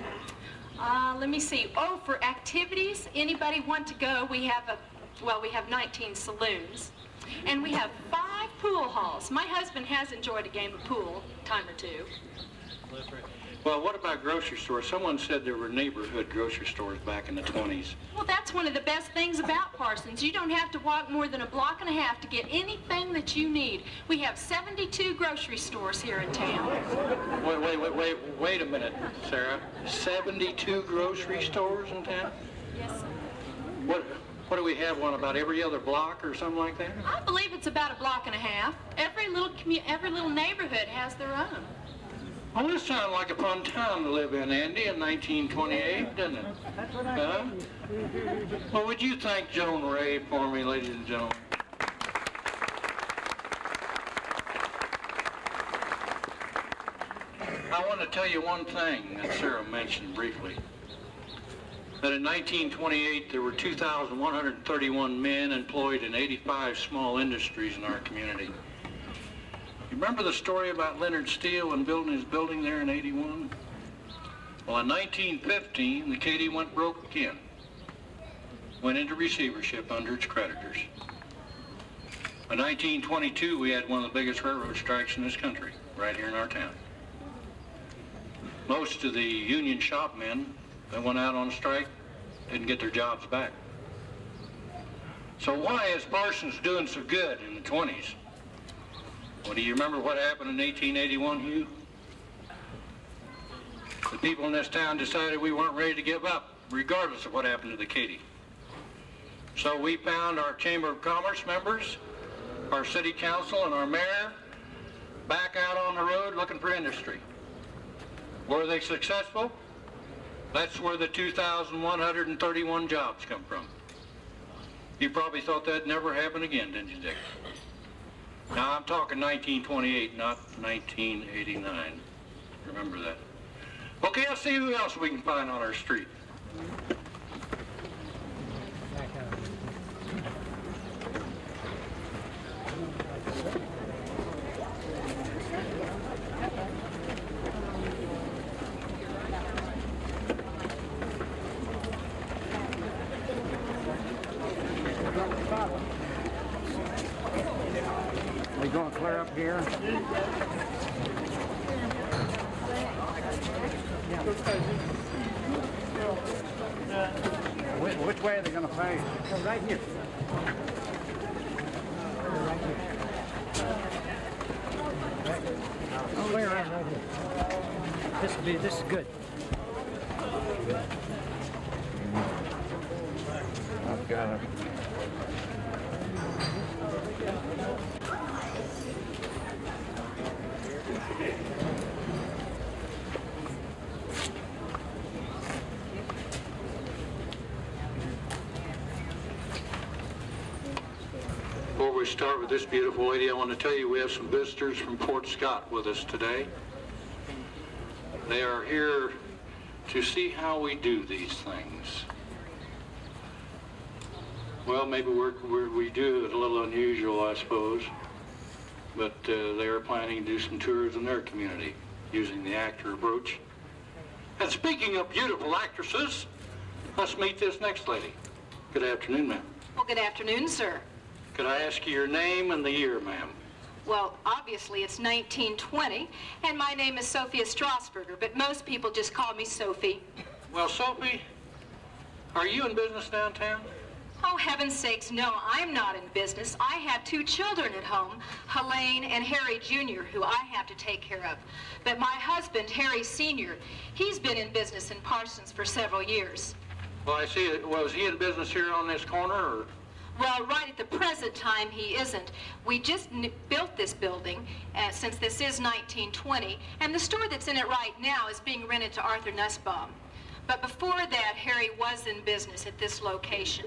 Let me see. Oh, for activities, anybody want to go? We have 19 saloons. And we have 5 pool halls. My husband has enjoyed a game of pool, time or two. Well, that's right. Well, what about grocery stores? Someone said there were neighborhood grocery stores back in the 20s. Well, that's one of the best things about Parsons. You don't have to walk more than a block and a half to get anything that you need. We have 72 grocery stores here in town. Wait a minute, Sarah. 72 grocery stores in town? Yes, sir. What do we have, one about every other block or something like that? I believe it's about a block and a half. Every little neighborhood has their own. Well, this sounded like a fun town to live in, Andy, in 1928, didn't it? That's what Huh? Well, would you thank Joan Ray for me, ladies and gentlemen? I want to tell you one thing that Sarah mentioned briefly. That in 1928, there were 2,131 men employed in 85 small industries in our community. You remember the story about Leonard Steele and building his building there in 81? Well, in 1915, the Katy went broke again. Went into receivership under its creditors. In 1922, we had one of the biggest railroad strikes in this country, right here in our town. Most of the union shopmen that went out on strike didn't get their jobs back. So why is Parsons doing so good in the 20s? Well, do you remember what happened in 1881, Hugh? The people in this town decided we weren't ready to give up, regardless of what happened to the Katy. So we found our Chamber of Commerce members, our city council, and our mayor back out on the road looking for industry. Were they successful? That's where the 2,131 jobs come from. You probably thought that'd never happen again, didn't you, Dick? Now, I'm talking 1928, not 1989. Remember that. Okay, let's see who else we can find on our street. We going clear up here? Which way are they going to face? Right here. Clear right here. This is good. I've got it. Before we start with this beautiful lady, I want to tell you we have some visitors from Fort Scott with us today. They are here to see how we do these things. Well, maybe we do it a little unusual, I suppose, but they are planning to do some tours in their community using the actor approach. And speaking of beautiful actresses, let's meet this next lady. Good afternoon, ma'am. Well, good afternoon, sir. Could I ask you your name and the year, ma'am? Well, obviously it's 1920, and my name is Sophia Strasburger, but most people just call me Sophie. Well, Sophie, are you in business downtown? Oh, heaven's sakes, no, I'm not in business. I have 2 children at home, Helene and Harry Jr., who I have to take care of. But my husband, Harry Sr., he's been in business in Parsons for several years. Well, I see. Was he in business here on this corner, or? Well, right at the present time, he isn't. We just built this building, since this is 1920, and the store that's in it right now is being rented to Arthur Nussbaum. But before that, Harry was in business at this location.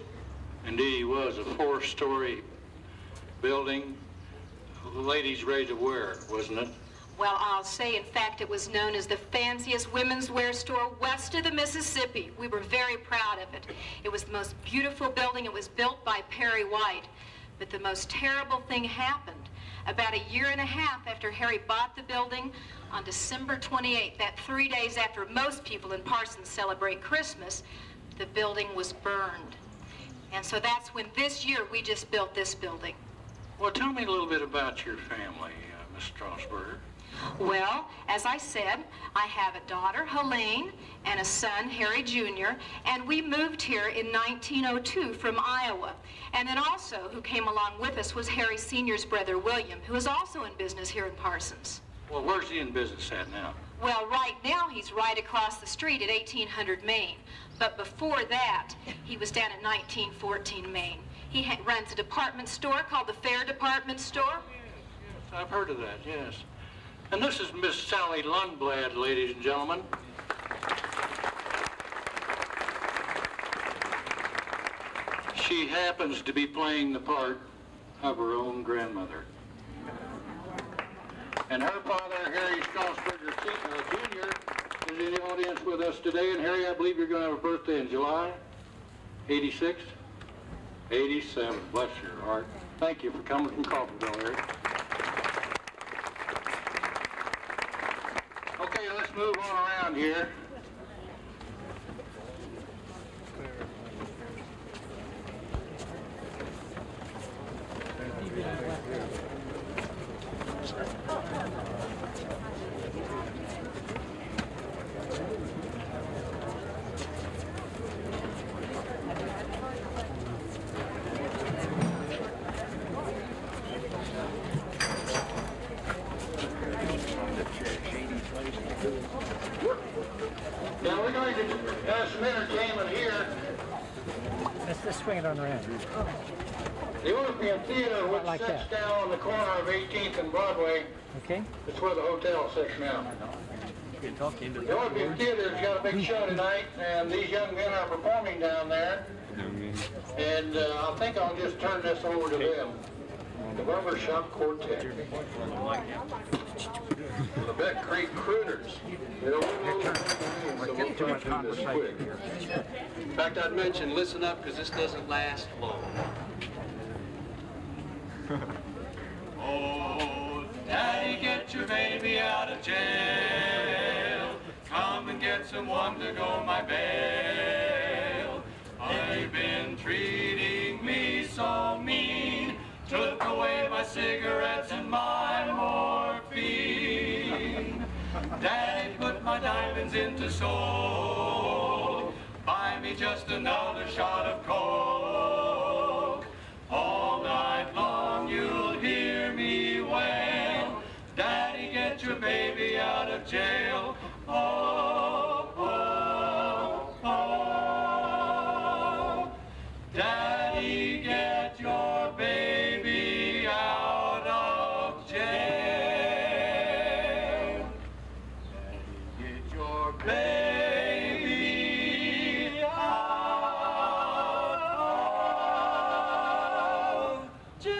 Indeed, he was. A 4-story building. The ladies' ready to wear, wasn't it? Well, I'll say, in fact, it was known as the fanciest women's wear store west of the Mississippi. We were very proud of it. It was the most beautiful building. It was built by Perry White. But the most terrible thing happened. About a year and a half after Harry bought the building, on December 28th, that 3 days after most people in Parsons celebrate Christmas, the building was burned. And so that's when this year we just built this building. Well, tell me a little bit about your family, Miss Strasburger. Well, as I said, I have a daughter, Helene, and a son, Harry Jr., and we moved here in 1902 from Iowa. And then also, who came along with us was Harry Sr.'s brother, William, who is also in business here in Parsons. Well, where's he in business at now? Well, right now, he's right across the street at 1800 Main. But before that, he was down at 1914 Main. He runs a department store called the Fair Department Store. Yes, I've heard of that, yes. And this is Miss Sally Lundblad, ladies and gentlemen. She happens to be playing the part of her own grandmother. And her father, Harry Strasburger Jr., is in the audience with us today. And Harry, I believe you're going to have a birthday in July? 86? 87. Bless your heart. Thank you for coming from Coffeyville, Harry. Okay, let's move on around here. Now we're going to have some entertainment here. Let's swing it on around. The Orpheum Theater, which like sits that. down on the corner of 18th and Broadway, Okay. it's where the hotel sits now. The Orpheum Theater's got a big show tonight, and these young men are performing down there. And I think I'll just turn this over to them. The Barbershop Quartet. The Beck Creek Crooners. You know, we'll try to do this quick. In fact, I'd mention, listen up, because this doesn't last long. Oh, Daddy, get your baby out of jail. Come and get someone to go my bail. I've been treating me so mean. Took away my cigarettes and my morphine. Daddy put my diamonds into soul. Buy me just another shot of coke. All night long you'll hear me wail. Daddy, get your baby out of jail. Oh, oh, oh. Daddy, get your baby out of jail. Daddy, get your baby out of jail.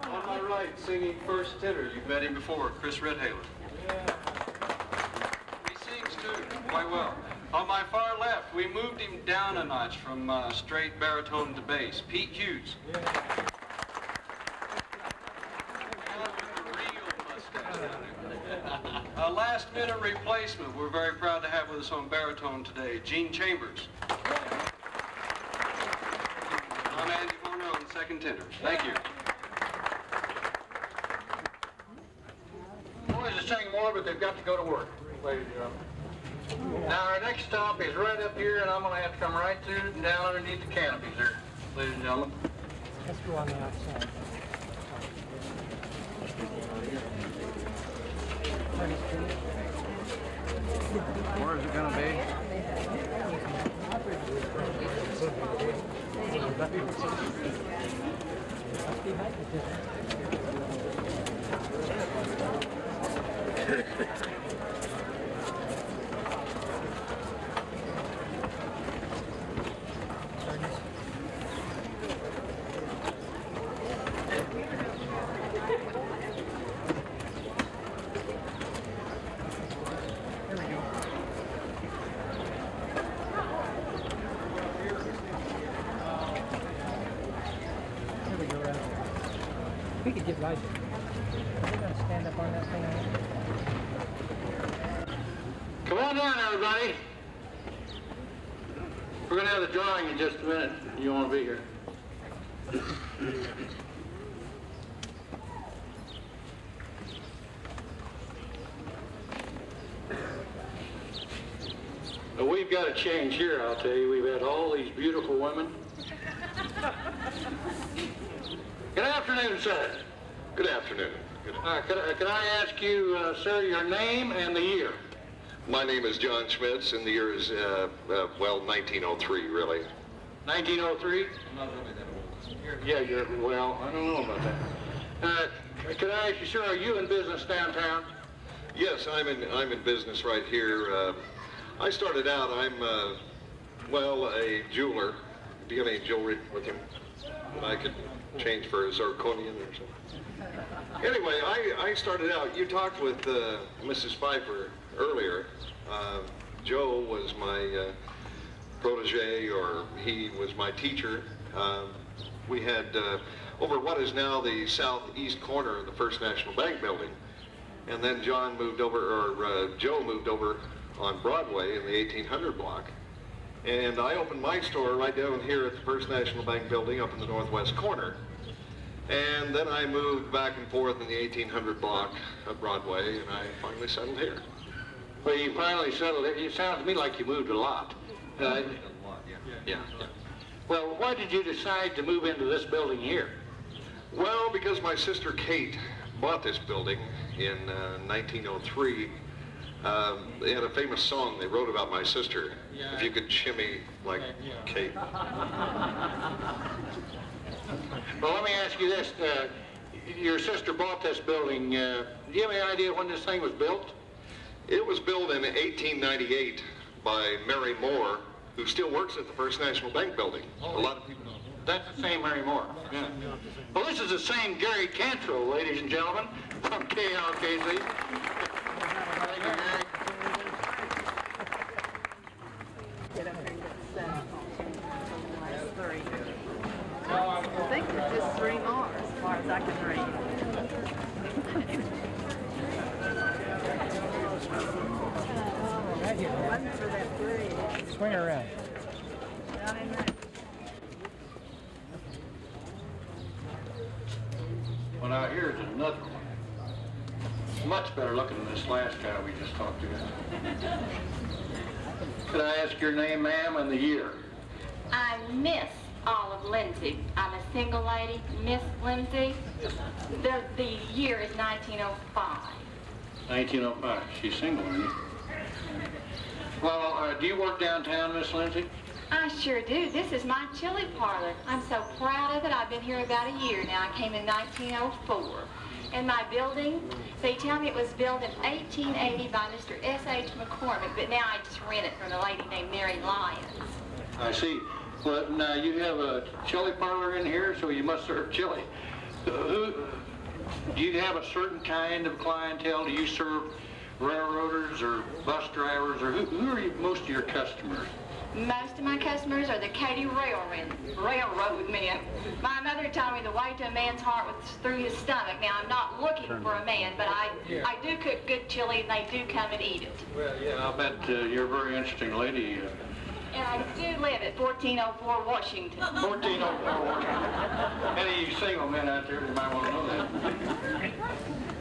On my right, singing first tenor, you've met him before, Chris Redhaler. He sings too, quite well. On my far left, we moved him down a notch from straight baritone to bass, Pete Hughes. A last minute replacement we're very proud to have with us on baritone today, Gene Chambers. I'm Andy Horner on second tenor. Thank you. Boys are singing more, but they've got to go to work, ladies and gentlemen. Now our next stop is right up here, and I'm going to have to come right through and down underneath the canopies there, ladies and gentlemen. Let's go on the outside. Where is it going to be? We could get Liza. stand up on that thing. Come on down, everybody. We're going to have the drawing in just a minute. You want to be here. Well, we've got a change here, I'll tell you. We've had all these beautiful women. Good afternoon, sir. Good afternoon. Can I ask you, sir, your name and the year? My name is John Schmitz, and the year is, 1903, really. 1903? Yeah, well, I don't know about that. Can I ask you, sir, are you in business downtown? Yes, I'm in business right here. I started out, I'm, a jeweler. Do you have any jewelry with you that I could change for a zirconian or something? Anyway, I started out, you talked with Mrs. Pfeiffer earlier. Joe was my protege, or he was my teacher. We had over what is now the southeast corner of the First National Bank building. And then Joe moved over on Broadway in the 1800 block. And I opened my store right down here at the First National Bank building up in the northwest corner. And then I moved back and forth in the 1800 block of Broadway, and I finally settled here. Well, you finally settled here. You sound to me like you moved a lot. Yeah. Well, why did you decide to move into this building here? Well, because my sister Kate bought this building in 1903. They had a famous song they wrote about my sister. If you could shimmy like Kate. Well, let me ask you this. Your sister bought this building. Do you have any idea when this thing was built? It was built in 1898 by Mary Moore, who still works at the First National Bank building. A lot of people know. That's the same Mary Moore. Yeah. Well, this is the same Gary Cantrell, ladies and gentlemen, from KRKZ. Thank you, Gary. I think there's just 3 more as far as I can read. One for that bridge. Swing her around. Down in that. Well, now here's another one. Much better looking than this last guy we just talked to. Could I ask your name, ma'am, and the year? I'm Miss Olive Lindsay. I'm a single lady, Miss Lindsay. The year is 1905. 1905. She's single, isn't she? Well, do you work downtown, Miss Lindsay? I sure do. This is my chili parlor. I'm so proud of it. I've been here about a year now. I came in 1904. And my building, they tell me it was built in 1880 by Mr. S.H. McCormick, but now I just rent it from a lady named Mary Lyons. I see. Well, now you have a chili parlor in here, so you must serve chili. Do you have a certain kind of clientele? Do you serve railroaders or bus drivers, or who are most of your customers? Most of my customers are the Katy Railroad men. My mother told me the way to a man's heart was through his stomach. Now, I'm not looking for a man, but I do cook good chili, and they do come and eat it. Well, yeah, I'll bet you're a very interesting lady. And I do live at 1404 Washington. 1404 Washington. Any of you single men out there that might want to know that.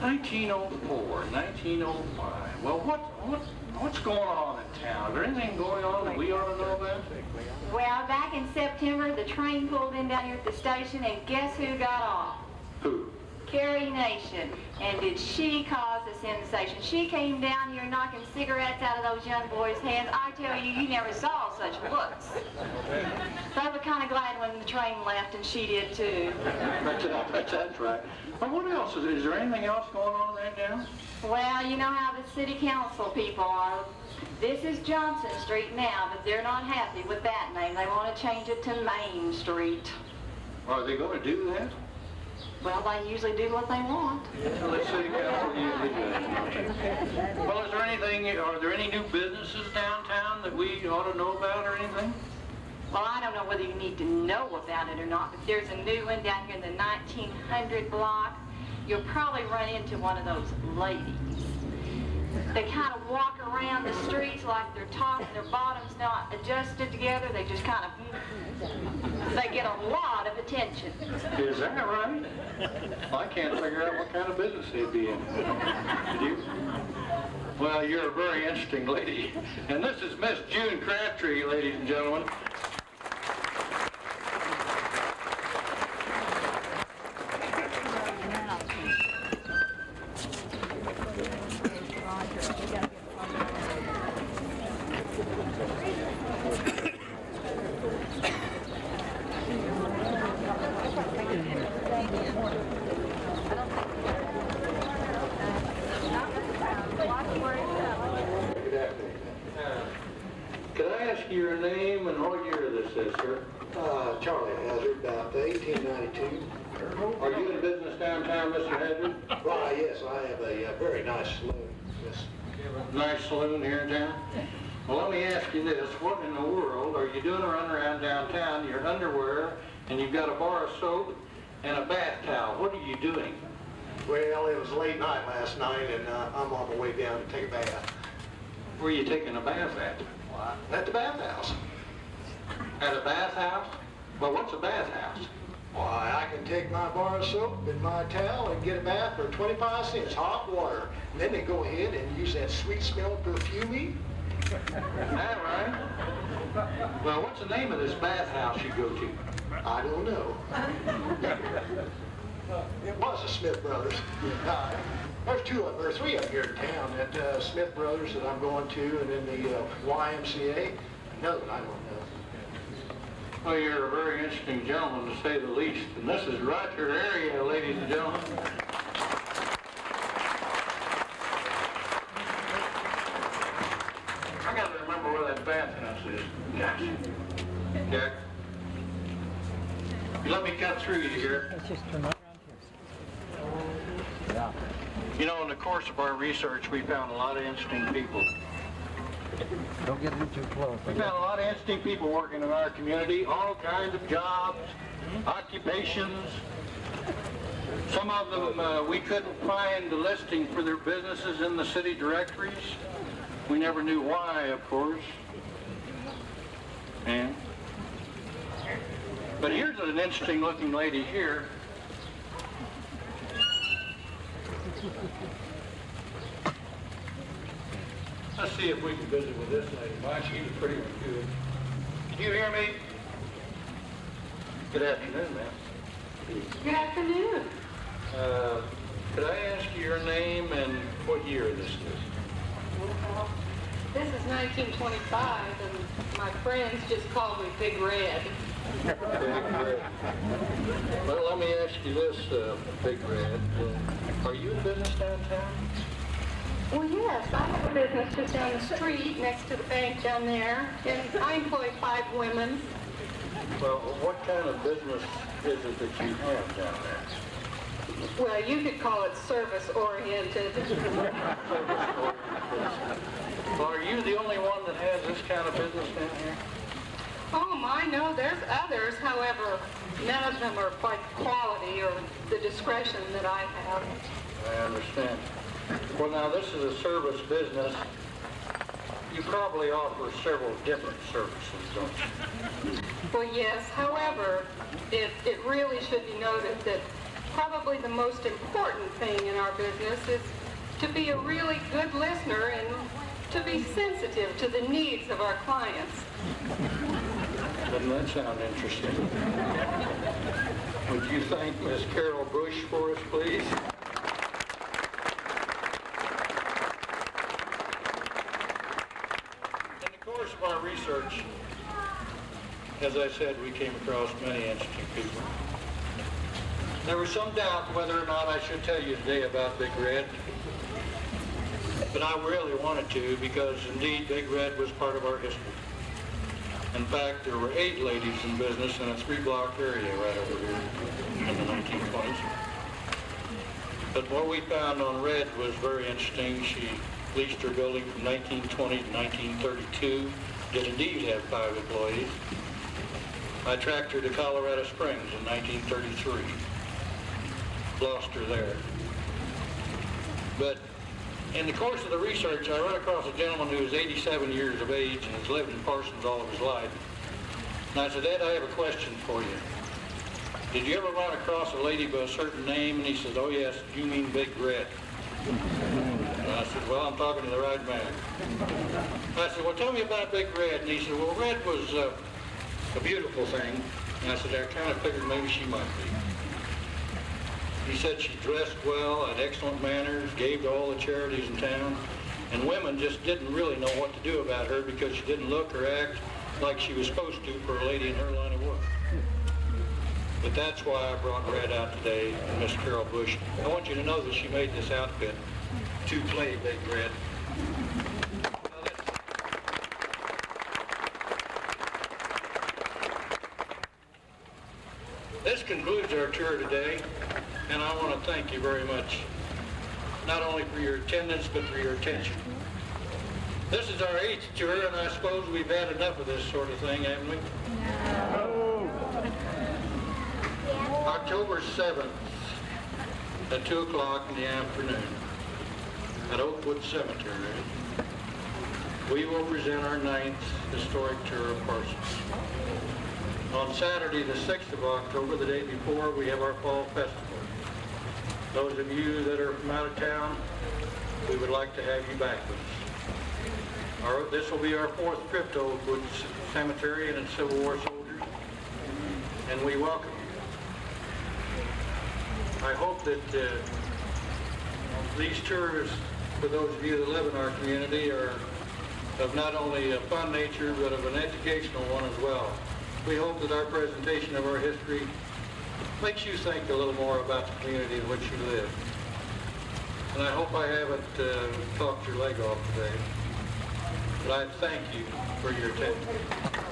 1904, 1905. Well, what's going on in town? Is there anything going on that we ought to know about? Well, back in September, the train pulled in down here at the station, and guess who got off? Who? Carrie Nation. And did she cause a sensation? She came down here knocking cigarettes out of those young boys' hands. I tell you, you never saw such looks. They were kind of glad when the train left, and she did too. That's right. Well, what else? Is there anything else going on right now? Well, you know how the city council people are. This is Johnson Street now, but they're not happy with that name. They want to change it to Main Street. Are they going to do that? Well, they usually do what they want. Well, the city council usually does. Well, are there any new businesses downtown that we ought to know about or anything? Well, I don't know whether you need to know about it or not, but there's a new one down here in the 1900 block. you'll probably run into one of those ladies. They kind of walk around the streets like their top and their bottom's not adjusted together. They just kind of, they get a lot of attention. Is that right? I can't figure out what kind of business they'd be in. Did you? Well, you're a very interesting lady. And this is Miss June Crabtree, ladies and gentlemen. Can I ask you your name and what year this is, sir? Charlie Hazard, about 1892. Are you in business downtown, Mr. Hazard? Why, yes, I have a very nice saloon. Yes. Nice saloon here in town? Well, let me ask you this. What in the world are you doing running around downtown, your underwear, and you've got a bar of soap and a bath towel? What are you doing? Well, it was late night last night, and I'm on my way down to take a bath. Where are you taking a bath at? At the bathhouse. At a bathhouse? Well, what's a bathhouse? Why, I can take my bar of soap and my towel and get a bath for 25 cents, hot water. And then they go ahead and use that sweet smell perfume. Is that right? Well, what's the name of this bathhouse you go to? I don't know. It was the Smith Brothers. There's three up here in town. That Smith Brothers that I'm going to, and then the YMCA. Another one I don't know. Well, you're a very interesting gentleman, to say the least. And this is right your area, ladies and gentlemen. I got to remember where that bathhouse is. Gosh. Jack? You let me cut through you here. Let's just turn right around here. Yeah. You know, in the course of our research, we found a lot of interesting people. Don't get in too close. We found a lot of interesting people working in our community, all kinds of jobs, occupations. Some of them we couldn't find the listing for their businesses in the city directories. We never knew why, of course. But here's an interesting looking lady here. Let's see if we can visit with this lady. Why, she's a pretty one, too. Can you hear me? Good afternoon, ma'am. Good afternoon. Could I ask you your name and what year this is? This is 1925, and my friends just call me Big Red. Big Red. Well, let me ask you this, Big Red. Are you in business downtown? Well, yes, I have a business just down the street next to the bank down there, and I employ 5 women. Well, what kind of business is it that you have down there? Well, you could call it service-oriented. Well, are you the only one that has this kind of business down here? Oh, my, no, there's others. However, none of them are quite the quality or the discretion that I have. I understand. Well, now, this is a service business. You probably offer several different services, don't you? Well, yes. However, it really should be noted that probably the most important thing in our business is to be a really good listener and to be sensitive to the needs of our clients. Doesn't that sound interesting? Would you thank Miss Carol Bush for us, please? In the course of our research, as I said, we came across many interesting people. There was some doubt whether or not I should tell you today about Big Red, but I really wanted to because indeed Big Red was part of our history. In fact, there were 8 ladies in business in a 3-block area right over here in the 1920s. But what we found on Red was very interesting. She leased her building from 1920 to 1932, did indeed have 5 employees. I tracked her to Colorado Springs in 1933. Lost her there. But in the course of the research, I ran across a gentleman who was 87 years of age and has lived in Parsons all of his life. And I said, Ed, I have a question for you. Did you ever run across a lady by a certain name? And he said, oh yes, you mean Big Red. And I said, well, I'm talking to the right man. I said, well, tell me about Big Red. And he said, well, Red was a beautiful thing. And I said, I kind of figured maybe she might be. He said she dressed well, had excellent manners, gave to all the charities in town, and women just didn't really know what to do about her because she didn't look or act like she was supposed to for a lady in her line of work. But that's why I brought Red out today, and Miss Carol Bush. I want you to know that she made this outfit to play Big Red. This concludes our tour today, and I want to thank you very much, not only for your attendance, but for your attention. This is our 8th tour, and I suppose we've had enough of this sort of thing, haven't we? No. October 7th at 2 o'clock in the afternoon at Oakwood Cemetery, we will present our 9th historic tour of Parsons. On Saturday, the 6th of October, the day before, we have our Fall Festival. Those of you that are from out of town, we would like to have you back with us. This will be our 4th trip to Oakwood Cemetery and its Civil War soldiers, and we welcome you. I hope that these tours, for those of you that live in our community, are of not only a fun nature, but of an educational one as well. We hope that our presentation of our history makes you think a little more about the community in which you live. And I hope I haven't talked your leg off today, but I thank you for your attention.